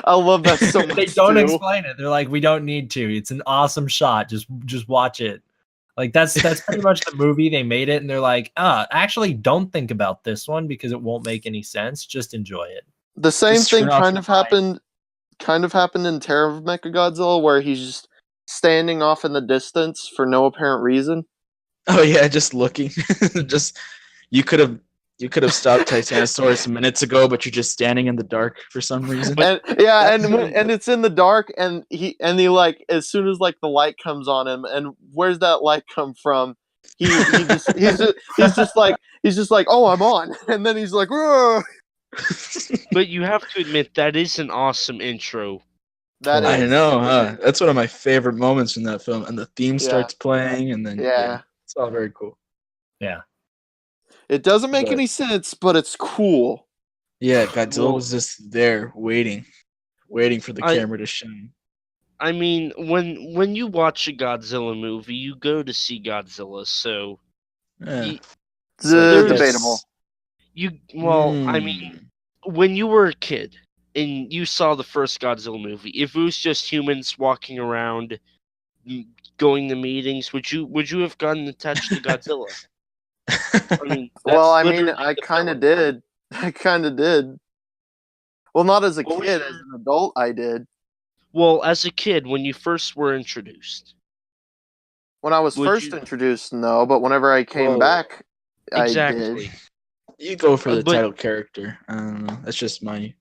B: I love that so much.
D: They don't explain it. They're like, we don't need to. It's an awesome shot. Just watch it. Like that's pretty much the movie. They made it, and they're like, actually, don't think about this one because it won't make any sense. Just enjoy it.
B: The same thing kind of happened in Terror of Mechagodzilla, where he's just standing off in the distance for no apparent reason.
A: Oh yeah, just looking. Just you could have stopped Titanosaurus minutes ago, but you're just standing in the dark for some reason.
B: And and it's in the dark, and he like as soon as like the light comes on him, and where's that light come from? He's just like oh, I'm on, and then he's like, whoa.
C: But you have to admit that is an awesome intro.
A: I know, huh? That's one of my favorite moments in that film, and the theme starts playing, and then it's all very cool.
D: Yeah.
B: It doesn't make any sense, but it's cool.
A: Yeah, Godzilla was just there waiting for the camera to shine.
C: I mean, when you watch a Godzilla movie, you go to see Godzilla, so
B: debatable.
C: I mean, when you were a kid and you saw the first Godzilla movie, if it was just humans walking around going to meetings, would you have gotten attached to Godzilla? I mean,
B: I kind of did. Well, not as a kid, as an adult, I did.
C: Well, as a kid, when you first were introduced.
B: When I was first introduced, no, but whenever I came back, I did.
A: You go for the title character. I don't know. That's just my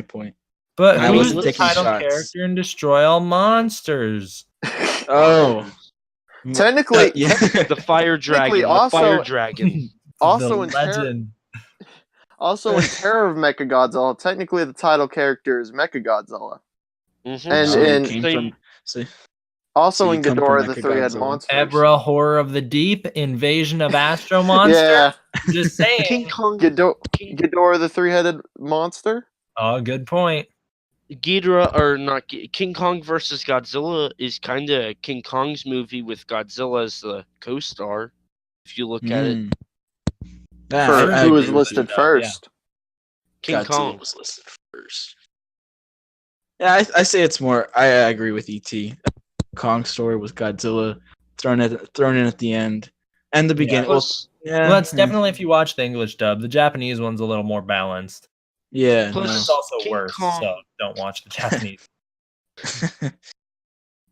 A: point.
D: But who's the title character in Destroy All Monsters?
A: Oh.
B: Technically,
C: the fire dragon.
B: Also in Legend. Also in Terror of Mechagodzilla, technically the title character is Mechagodzilla.
C: Mm-hmm.
B: Also in Ghidorah, the three-headed monster.
D: Ebra, Horror of the Deep, Invasion of Astro Monster.
B: Yeah.
D: Just saying.
C: King Kong.
B: Ghidorah, the three-headed monster.
D: Oh, good point.
C: King Kong versus Godzilla is kind of King Kong's movie with Godzilla as the co-star. If you look at it,
B: who was listed first?
C: King
A: Godzilla
C: Kong
A: was listed first. Yeah, I say it's more. I agree with ET. Kong story with Godzilla thrown in at the end and the beginning.
D: Well, that's definitely if you watch the English dub. The Japanese one's a little more balanced.
A: Yeah,
D: plus it's also worse, so don't watch the Japanese.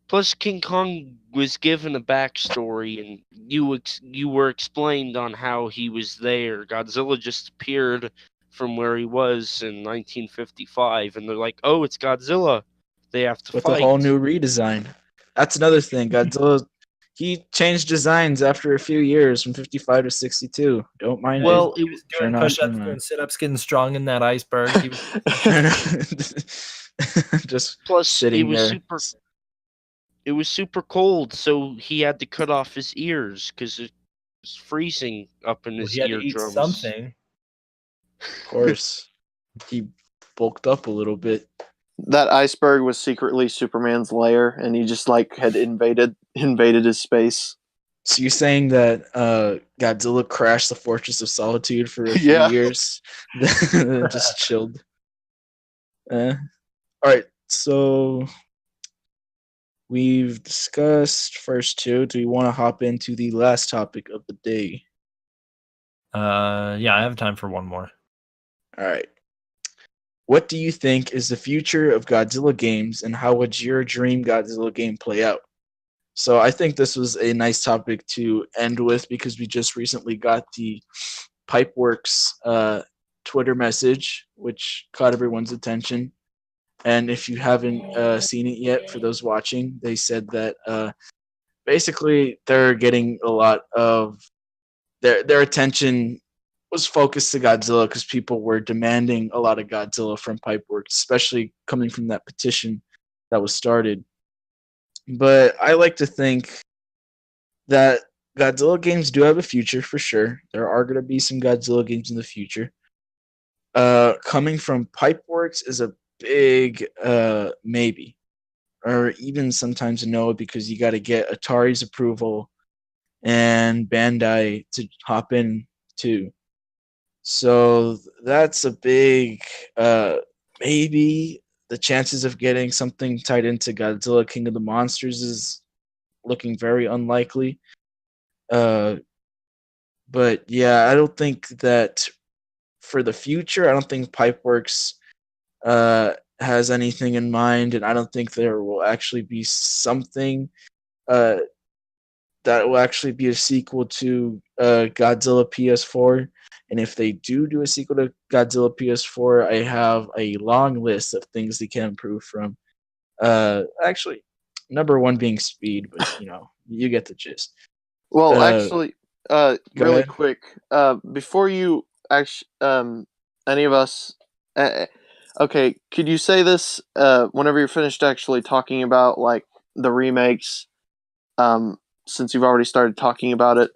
C: Plus, King Kong was given a backstory, and you were explained on how he was there. Godzilla just appeared from where he was in 1955, and they're like, "Oh, it's Godzilla." They have to
A: fight.
C: With
A: a whole new redesign. That's another thing. Godzilla, he changed designs after a few years from 55 to 62. Don't mind.
D: Well, he was doing push-ups and sit-ups, getting strong in that iceberg. He was
A: just
C: sitting there. It was super cold, so he had to cut off his ears because it was freezing up in his eardrums.
D: He had to eat something.
A: Of course, he bulked up a little bit.
B: That iceberg was secretly Superman's lair, and he just had invaded his space.
A: So you're saying that Godzilla crashed the Fortress of Solitude for a few years, just chilled. All right, so We've discussed first two. Do we want to hop into the last topic of the day?
D: Yeah, I have time for one more.
A: All right. What do you think is the future of Godzilla games, and how would your dream Godzilla game play out? So I think this was a nice topic to end with because we just recently got the Pipeworks Twitter message, which caught everyone's attention. And if you haven't seen it yet, for those watching, they said that basically they're getting a lot of their attention was focused to Godzilla because people were demanding a lot of Godzilla from Pipeworks, especially coming from that petition that was started. But I like to think that Godzilla games do have a future for sure. There are going to be some Godzilla games in the future. Coming from Pipeworks is a big maybe, or even sometimes a no, because you got to get Atari's approval and Bandai to hop in too. So that's a big maybe. The chances of getting something tied into Godzilla King of the Monsters is looking very unlikely. But yeah, I don't think that for the future, I don't think Pipeworks has anything in mind, and I don't think there will actually be something uh, that will actually be a sequel to Godzilla PS4. And if they do a sequel to Godzilla PS4, I have a long list of things they can improve from. Actually, number one being speed, but you get the gist.
B: Well, actually, really
A: ahead.
B: quick, before you actually, any of us, okay, could you say this whenever you're finished actually talking about like the remakes? Since you've already started talking about it,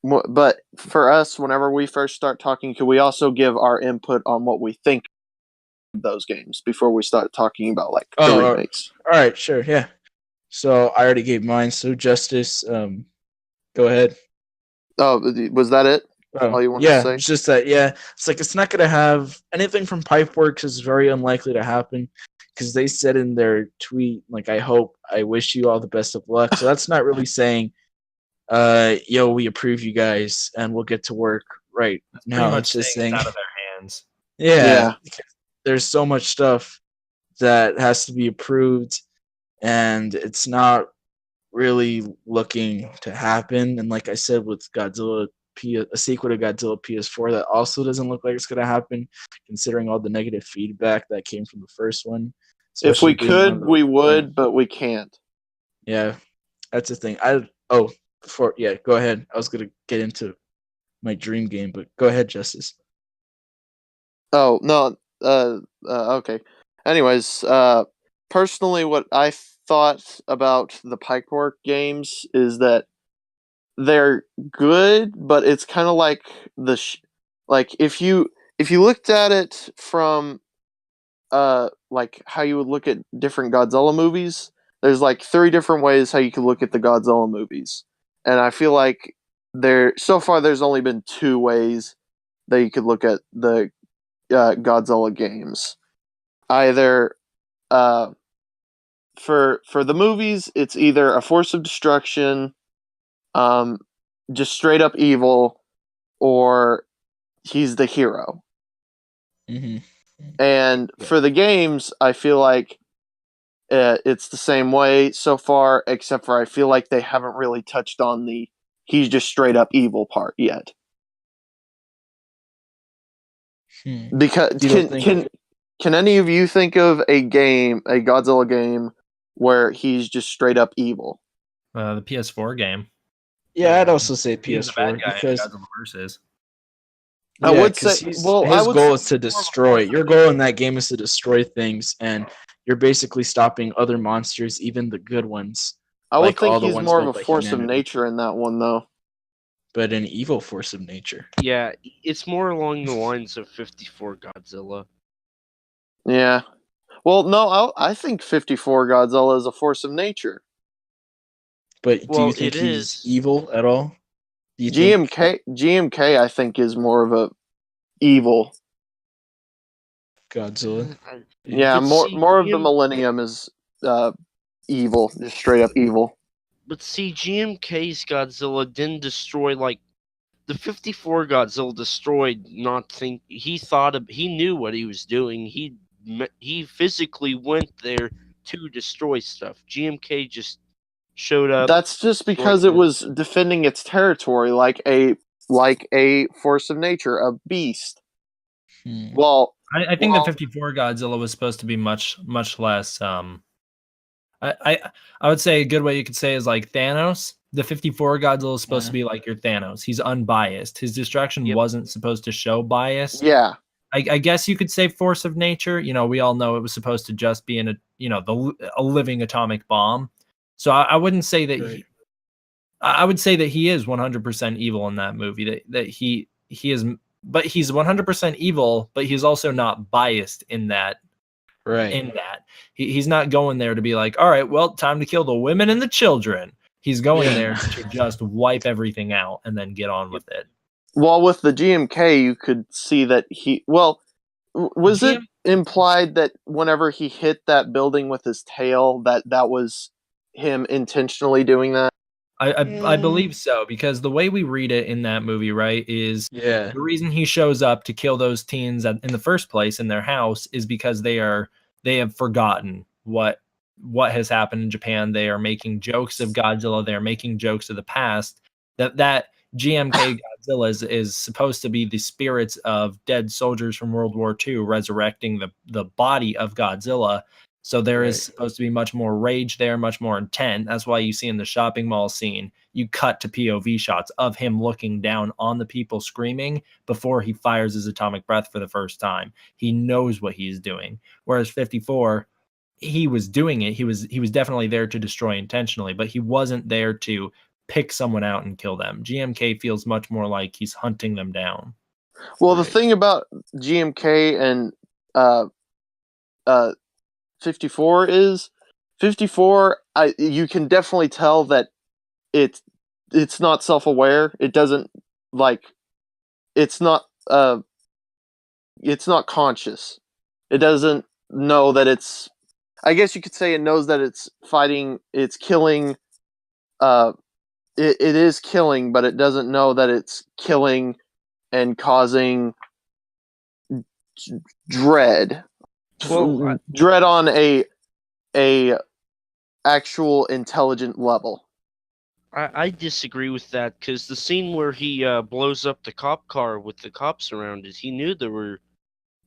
B: but for us, whenever we first start talking, could we also give our input on what we think of those games before we start talking about like the remakes?
A: All right, sure, yeah. So I already gave mine. So Justus, go ahead.
B: Oh, was that it? All you wanted to say?
A: It's just that. Yeah, it's like it's not gonna have anything from Pipeworks is very unlikely to happen because they said in their tweet like, I wish you all the best of luck. So that's not really saying, yo, we approve you guys and we'll get to work right now.
D: Pretty much
A: It's just
D: saying
A: saying,
D: it's out of their hands.
A: yeah, there's so much stuff that has to be approved, and it's not really looking to happen. And like I said, with Godzilla, a sequel to Godzilla PS4, that also doesn't look like it's going to happen, considering all the negative feedback that came from the first one.
B: If we could, we would, but we can't.
A: Yeah, that's the thing. Go ahead. I was going to get into my dream game, but go ahead, Justice.
B: Oh no. Okay. Anyways, personally, what I thought about the Pipework games is that they're good, but it's kind of like like if you looked at it from like how you would look at different Godzilla movies, there's like 3 different ways how you could look at the Godzilla movies, and I feel like there's only been 2 ways that you could look at the Godzilla games. Either for the movies, it's either a force of destruction, just straight up evil, or he's the hero.
A: Mm-hmm.
B: And for the games, I feel like it's the same way so far, except for I feel like they haven't really touched on the he's just straight up evil part yet. Because can any of you think of a Godzilla game, where he's just straight up evil?
D: The PS4 game.
A: Yeah, I'd also say
D: He's the
A: PS4
D: bad guy
A: because
D: in Godzilla Versus.
A: yeah,
B: I would say,
A: his goal is to destroy. Your goal in that game is to destroy things, and you're basically stopping other monsters, even the good ones.
B: I would think he's more of a
A: by
B: force of
A: humanity.
B: nature in that one, though.
A: But an evil force of nature.
C: Yeah, it's more along the lines of 54 Godzilla.
B: Yeah. Well, no, I think 54 Godzilla is a force of nature.
A: But do you think he's evil at all?
B: GMK, I think, is more of a evil.
A: Godzilla.
B: Yeah, more of the Millennium is evil, just straight up evil.
C: But see, GMK's Godzilla didn't destroy like the 54 Godzilla destroyed. He knew what he was doing. He physically went there to destroy stuff. GMK just showed up.
B: That's just because it was defending its territory like a force of nature, a beast. Well,
D: I think the 54 Godzilla was supposed to be much less. I would say a good way you could say is like Thanos. The 54 Godzilla is supposed to be like your Thanos. He's unbiased. His destruction wasn't supposed to show bias.
B: Yeah.
D: I guess you could say force of nature. You know, we all know it was supposed to just be a living atomic bomb. So I wouldn't say that I would say that he is 100% evil in that movie. That he is, but he's 100% evil, but he's also not biased in that.
A: Right.
D: In that he's not going there to be like, all right, well, time to kill the women and the children. He's going there to just wipe everything out and then get on with it.
B: Well, with the GMK, you could see that was it implied that whenever he hit that building with his tail, that was him intentionally doing that?
D: I believe so, because the way we read it in that movie, right, is the reason he shows up to kill those teens in the first place in their house is because they have forgotten what has happened in Japan. They are making jokes of Godzilla. They are making jokes of the past. That GMK Godzilla is supposed to be the spirits of dead soldiers from World War II resurrecting the body of Godzilla. So there is supposed to be much more rage there, much more intent. That's why you see in the shopping mall scene, you cut to POV shots of him looking down on the people screaming before he fires his atomic breath for the first time. He knows what he's doing. Whereas 54, he was doing it. He was definitely there to destroy intentionally, but he wasn't there to pick someone out and kill them. GMK feels much more like he's hunting them down.
B: Well, the thing about GMK and 54 is 54. You can definitely tell that it's not self-aware. It doesn't it's not conscious. It doesn't know that it's. I guess you could say it knows that it's fighting. It's killing. It is killing, but it doesn't know that it's killing and causing dread.
C: Well,
B: Dread on a actual intelligent level.
C: I disagree with that, because the scene where he blows up the cop car with the cops around it, he knew there were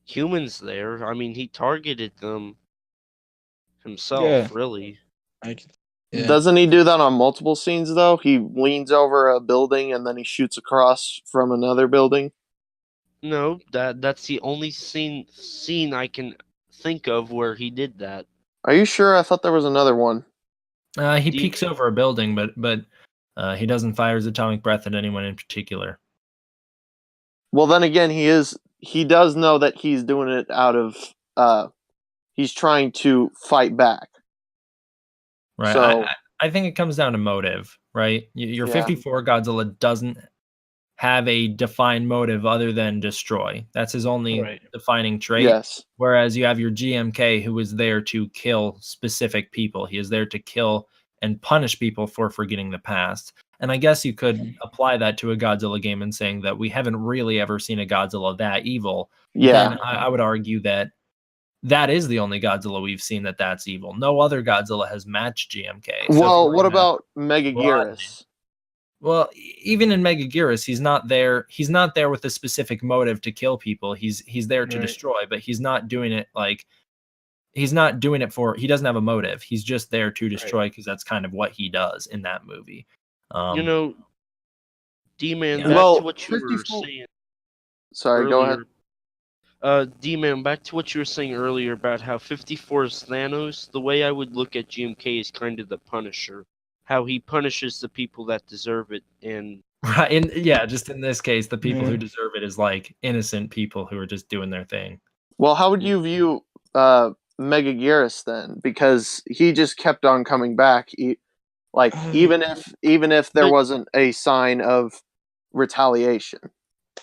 C: humans there. I mean, he targeted them himself, really.
B: Doesn't he do that on multiple scenes, though? He leans over a building and then he shoots across from another building?
C: No, that's the only scene I can think of where he did that.
B: Are you sure? I thought there was another one.
D: He peeks over a building, but he doesn't fire his atomic breath at anyone in particular.
B: Well, then again, he does know that he's doing it out of he's trying to fight back.
D: Right.
B: So,
D: I think it comes down to motive, right? Your 54 Godzilla doesn't have a defined motive other than destroy. That's his only defining trait.
B: Yes.
D: Whereas you have your GMK, who is there to kill specific people. He is there to kill and punish people for forgetting the past. And I guess you could apply that to a Godzilla game and saying that we haven't really ever seen a Godzilla that evil.
B: Yeah.
D: Then I would argue that is the only Godzilla we've seen that's evil. No other Godzilla has matched GMK.
B: Well, what about Megaguirus?
D: Well, even in Megaguirus, he's not there. He's not there with a specific motive to kill people. He's there to destroy, but he's not doing it he doesn't have a motive. He's just there to destroy because that's kind of what he does in that movie.
C: D-Man, back to what you were saying.
B: Sorry,
C: earlier.
B: Go ahead.
C: D-Man, back to what you were saying earlier about how 54 is Thanos. The way I would look at GMK is kind of the Punisher. How he punishes the people that deserve it, and
D: just in this case, the people who deserve it is like innocent people who are just doing their thing.
B: Well, how would you view Megaguirus then? Because he just kept on coming back. Even if there wasn't a sign of retaliation.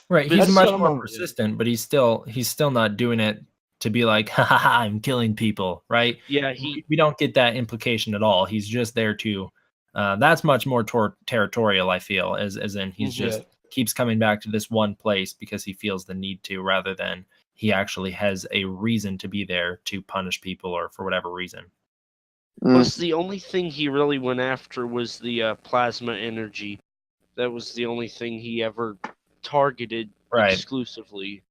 D: Right, he's much more persistent, but he's still not doing it to be like, ha ha ha, I'm killing people, right?
C: Yeah,
D: We don't get that implication at all. He's just there to. That's much more territorial, I feel, as in he's just keeps coming back to this one place because he feels the need to, rather than he actually has a reason to be there to punish people or for whatever reason.
C: Plus, the only thing he really went after was the plasma energy. That was the only thing he ever targeted exclusively.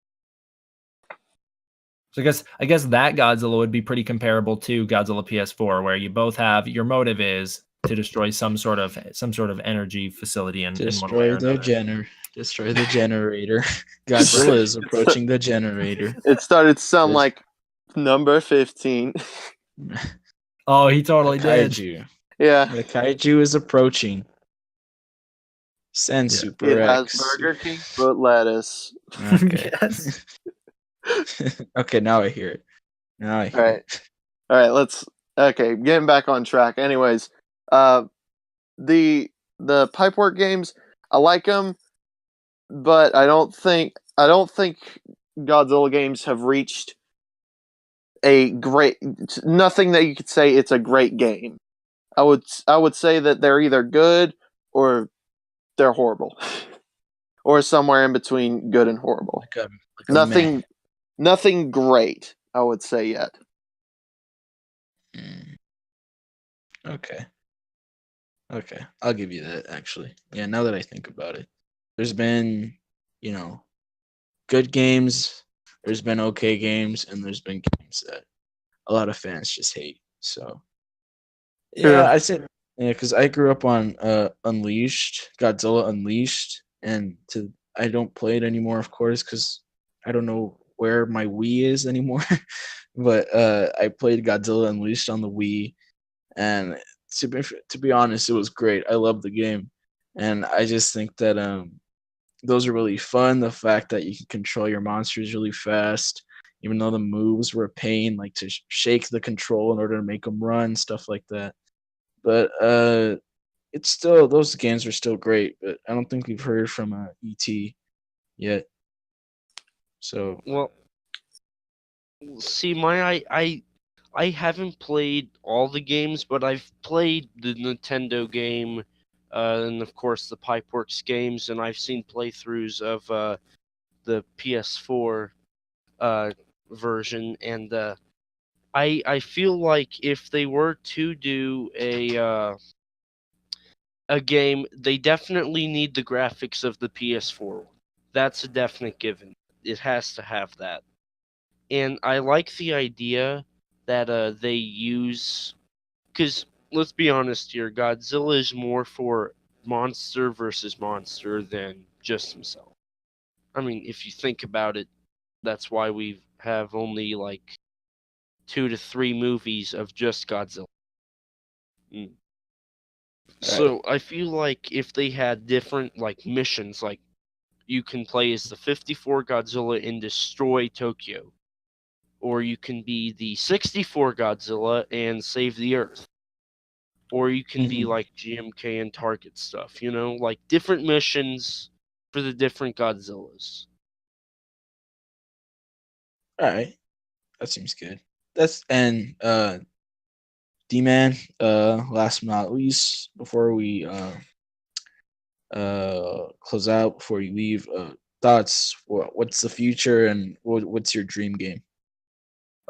D: So I guess that Godzilla would be pretty comparable to Godzilla PS4, where you both have your motive is to destroy some sort of energy facility in one way or another.
A: Destroy the generator. Godzilla is approaching the generator.
B: It started to sound like number 15.
D: Oh, he totally did.
B: Yeah.
A: The kaiju is approaching. Send Super X.
B: It has Burger King foot lettuce.
A: Okay.
D: Yes.
A: Okay, now I hear it. All
B: right, getting back on track. Anyways, the Pipework games, I like them, but I don't think Godzilla games have reached nothing that you could say it's a great game. I would say that they're either good or they're horrible. Or somewhere in between good and horrible. Nothing great, I would say, yet.
A: Okay, I'll give you that, actually. Yeah, now that I think about it. There's been, good games, there's been okay games, and there's been games that a lot of fans just hate. So, I said, because I grew up on Godzilla Unleashed, and I don't play it anymore, of course, because I don't know where my Wii is anymore. But I played Godzilla Unleashed on the Wii, and to be honest, it was great. I love the game, and I just think that those are really fun. The fact that you can control your monsters really fast, even though the moves were a pain, like to shake the control in order to make them run, stuff like that. But it's still, those games are still great. But I don't think we've heard from ET yet. So
C: see, I haven't played all the games, but I've played the Nintendo game, and of course the Pipeworks games, and I've seen playthroughs of the PS4 version, and I feel like if they were to do a game, they definitely need the graphics of the PS4. That's a definite given. It has to have that. And I like the idea that they use, because let's be honest here, Godzilla is more for monster versus monster than just himself. I mean, if you think about it, that's why we have only like 2 to 3 movies of just Godzilla. So I feel like if they had different like missions, like you can play as the 54 Godzilla and destroy Tokyo, or you can be the 64 Godzilla and save the Earth, or you can be like GMK and target stuff, like different missions for the different Godzillas.
A: All right, that seems good. D-Man, last but not least, before we close out, before you leave, thoughts, what's the future and what's your dream game?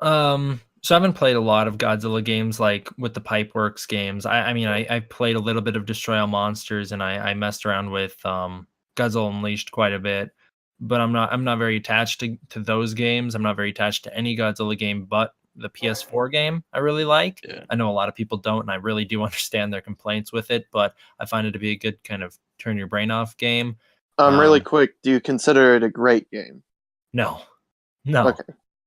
D: So I haven't played a lot of Godzilla games like with the Pipeworks games. I played a little bit of Destroy All Monsters, and I messed around with Godzilla Unleashed quite a bit, but I'm not very attached to those games. I'm not very attached to any Godzilla game but the PS4 game I really like.
A: Yeah.
D: I know a lot of people don't, and I really do understand their complaints with it, but I find it to be a good kind of turn your brain off game.
B: Really quick, do you consider it a great game?
D: No.
B: Okay.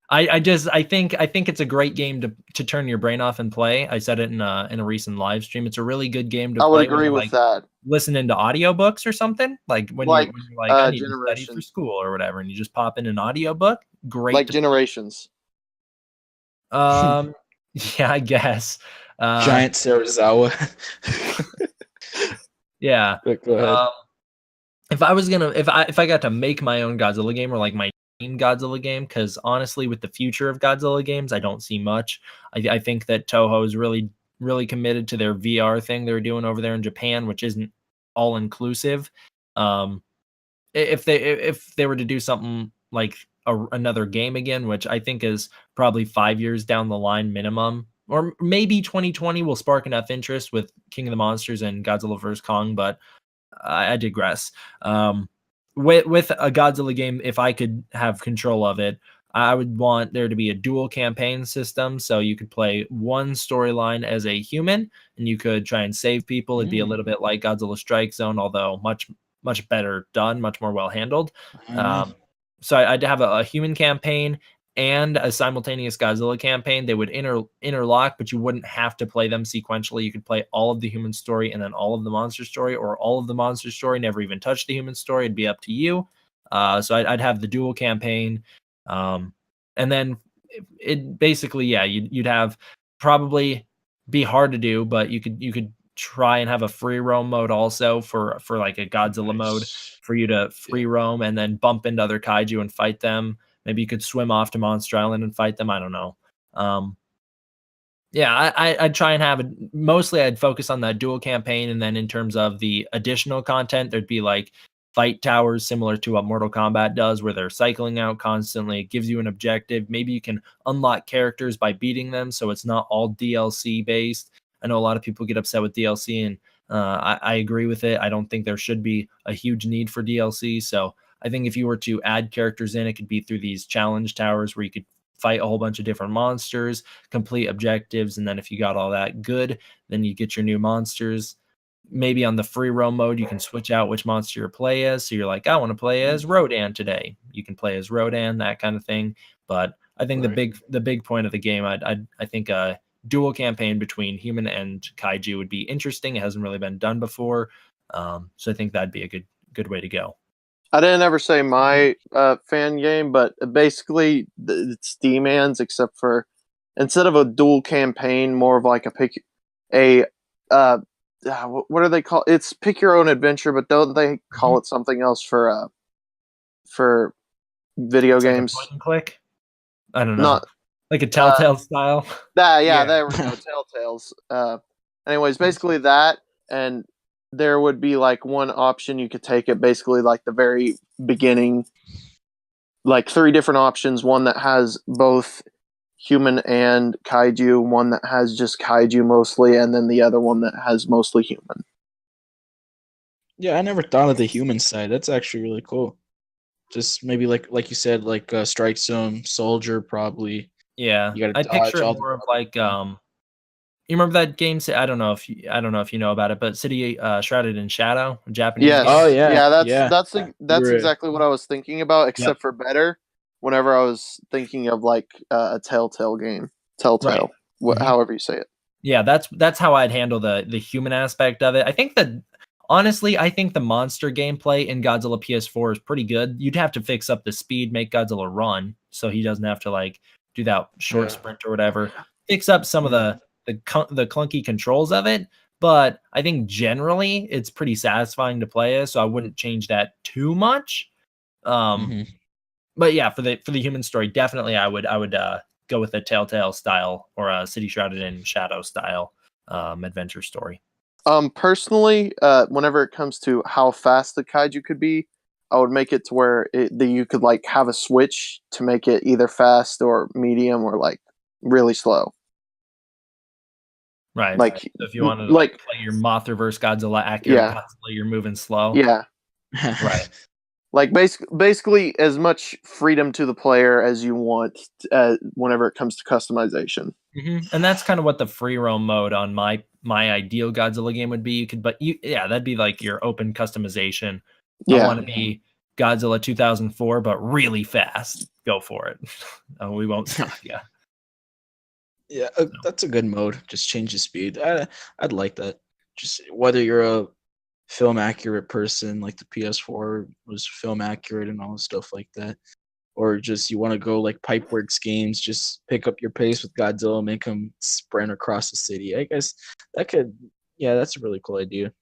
D: I think it's a great game to turn your brain off and play. I said it in a recent live stream. It's a really good game to play.
B: I would agree with that.
D: Listening to audiobooks or something, like when you're like, I need to study for school or whatever, and you just pop in an audiobook. Great.
B: Like Generations.
D: Yeah, I guess.
A: Giant Serizawa.
D: Yeah.
A: Go ahead.
D: If I got to make my own Godzilla game, or like my dream Godzilla game, because honestly, with the future of Godzilla games, I don't see much. I think that Toho is really committed to their VR thing they're doing over there in Japan, which isn't all inclusive. If they were to do something like another game again, which I think is probably 5 years down the line minimum, or maybe 2020 will spark enough interest with King of the Monsters and Godzilla vs Kong, but I digress. With a Godzilla game, if I could have control of it, I would want there to be a dual campaign system, so you could play one storyline as a human, and you could try and save people. It'd be a little bit like Godzilla Strike Zone, although much better done, much more well handled. So I'd have a human campaign and a simultaneous Godzilla campaign. They would interlock, but you wouldn't have to play them sequentially. You could play all of the human story and then all of the monster story, or all of the monster story, never even touch the human story. It'd be up to you. So I'd have the dual campaign. And then it basically, yeah, you'd have probably be hard to do, but you could try and have a free roam mode also for like a Godzilla mode for you to free roam and then bump into other kaiju and fight them. Maybe you could swim off to Monster Island and fight them. I don't know. Yeah, I'd try and have it. Mostly I'd focus on that dual campaign. And then in terms of the additional content, there'd be like fight towers similar to what Mortal Kombat does, where they're cycling out constantly. It gives you an objective. Maybe you can unlock characters by beating them, so it's not all DLC based. I know a lot of people get upset with DLC, and I agree with it. I don't think there should be a huge need for DLC. So I think if you were to add characters in, it could be through these challenge towers where you could fight a whole bunch of different monsters, complete objectives, and then if you got all that good, then you get your new monsters. Maybe on the free roam mode, you can switch out which monster you play as. So you're like, I want to play as Rodan today. You can play as Rodan, that kind of thing. But I think the big point of the game, I think a dual campaign between human and kaiju would be interesting. It hasn't really been done before, so I think that'd be a good way to go.
B: I didn't ever say my fan game, but basically it's D-Man's, except for instead of a dual campaign, more of like what do they call it? It's pick your own adventure, but don't they call it something else for video games?
D: Like a point and click? I don't know.
B: Not
D: like a Telltale style.
B: Yeah, there we go. Telltales. Anyways, basically that, and there would be like one option you could take at basically like the very beginning, like 3 different options. One that has both human and kaiju, one that has just kaiju mostly, and then the other one that has mostly human.
A: Yeah, I never thought of the human side. That's actually really cool. Just maybe like you said, like Strike Zone, Soldier, probably.
D: Yeah,
A: You gotta
D: I'd
A: dodge
D: picture it
A: all
D: more of like you remember that game? I don't know if you know about it, but City Shrouded in Shadow, a Japanese
B: Yes.
D: game.
A: Oh yeah,
B: That's exactly what I was thinking about, except for better. Whenever I was thinking of like a Telltale game, Telltale, however you say it.
D: Yeah, that's how I'd handle the human aspect of it. I think that honestly, I think the monster gameplay in Godzilla PS4 is pretty good. You'd have to fix up the speed, make Godzilla run, so he doesn't have to like do that short sprint or whatever. Fix up some of the clunky controls of it, but I think generally it's pretty satisfying to play as, so I wouldn't change that too much. But yeah, for the human story, definitely I would go with a Telltale style or a City Shrouded in Shadow style adventure story.
B: Personally, whenever it comes to how fast the kaiju could be, I would make it to where you could like have a switch to make it either fast or medium or like really slow.
D: Right.
B: Like
D: so if you wanted to like play your Mothra vs Godzilla accurate Godzilla, you're moving slow.
B: Yeah.
D: Right.
B: Like basically as much freedom to the player as you want whenever it comes to customization.
D: And that's kind of what the free roam mode on my ideal Godzilla game would be. That'd be like your open customization. I want to be Godzilla 2004, but really fast. Go for it. We won't stop you.
A: Yeah, that's a good mode. Just change the speed. I'd like that. Just whether you're a film accurate person, like the PS4 was film accurate and all stuff like that, or just you want to go like Pipeworks games, just pick up your pace with Godzilla, make him sprint across the city. I guess that's a really cool idea.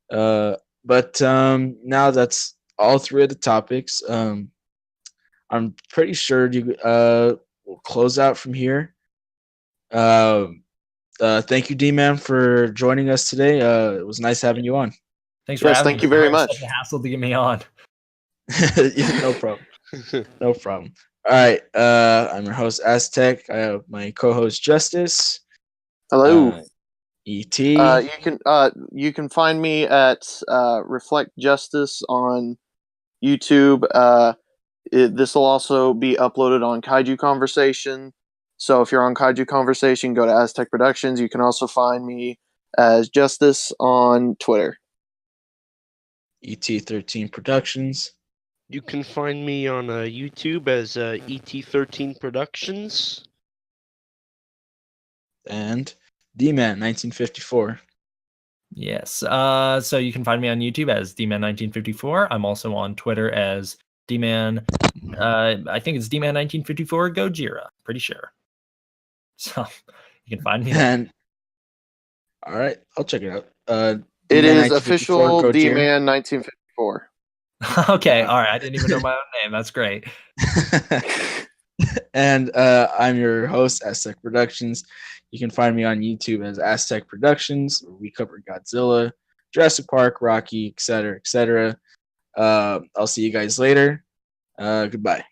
A: But now that's all 3 of the topics. I'm pretty sure we'll close out from here. Thank you, D-Man, for joining us today. It was nice having you on.
D: Thanks for
B: Yes,
D: having
B: thank
D: me.
B: you very
D: Sorry it's
B: much.
D: Such a hassle to get me on.
A: Yeah, no problem. No problem. All right. I'm your host, Aztec. I have my co-host, Justus.
B: Hello.
A: ET.
B: You can find me at Reflect Justice on YouTube. This will also be uploaded on Kaiju Conversation. So if you're on Kaiju Conversation, go to Aztec Productions. You can also find me as Justice on Twitter.
A: ET13 Productions.
C: You can find me on YouTube as ET13 Productions.
A: And D Man 1954.
D: Yes. So you can find me on YouTube as D Man1954. I'm also on Twitter as D Man. I think it's D Man1954 Gojira. Pretty sure. So you can find me there.
A: And all right, I'll check it out.
B: It
A: D-Man
B: is
A: 1954,
B: official
A: go
B: D
A: Jer.
B: Man 1954.
D: Okay. All right. I didn't even know my own name. That's great.
A: And I'm your host, Aztec Productions. You can find me on YouTube as Aztec Productions, where we cover Godzilla, Jurassic Park, Rocky, etc., etc. I'll see you guys later. Goodbye.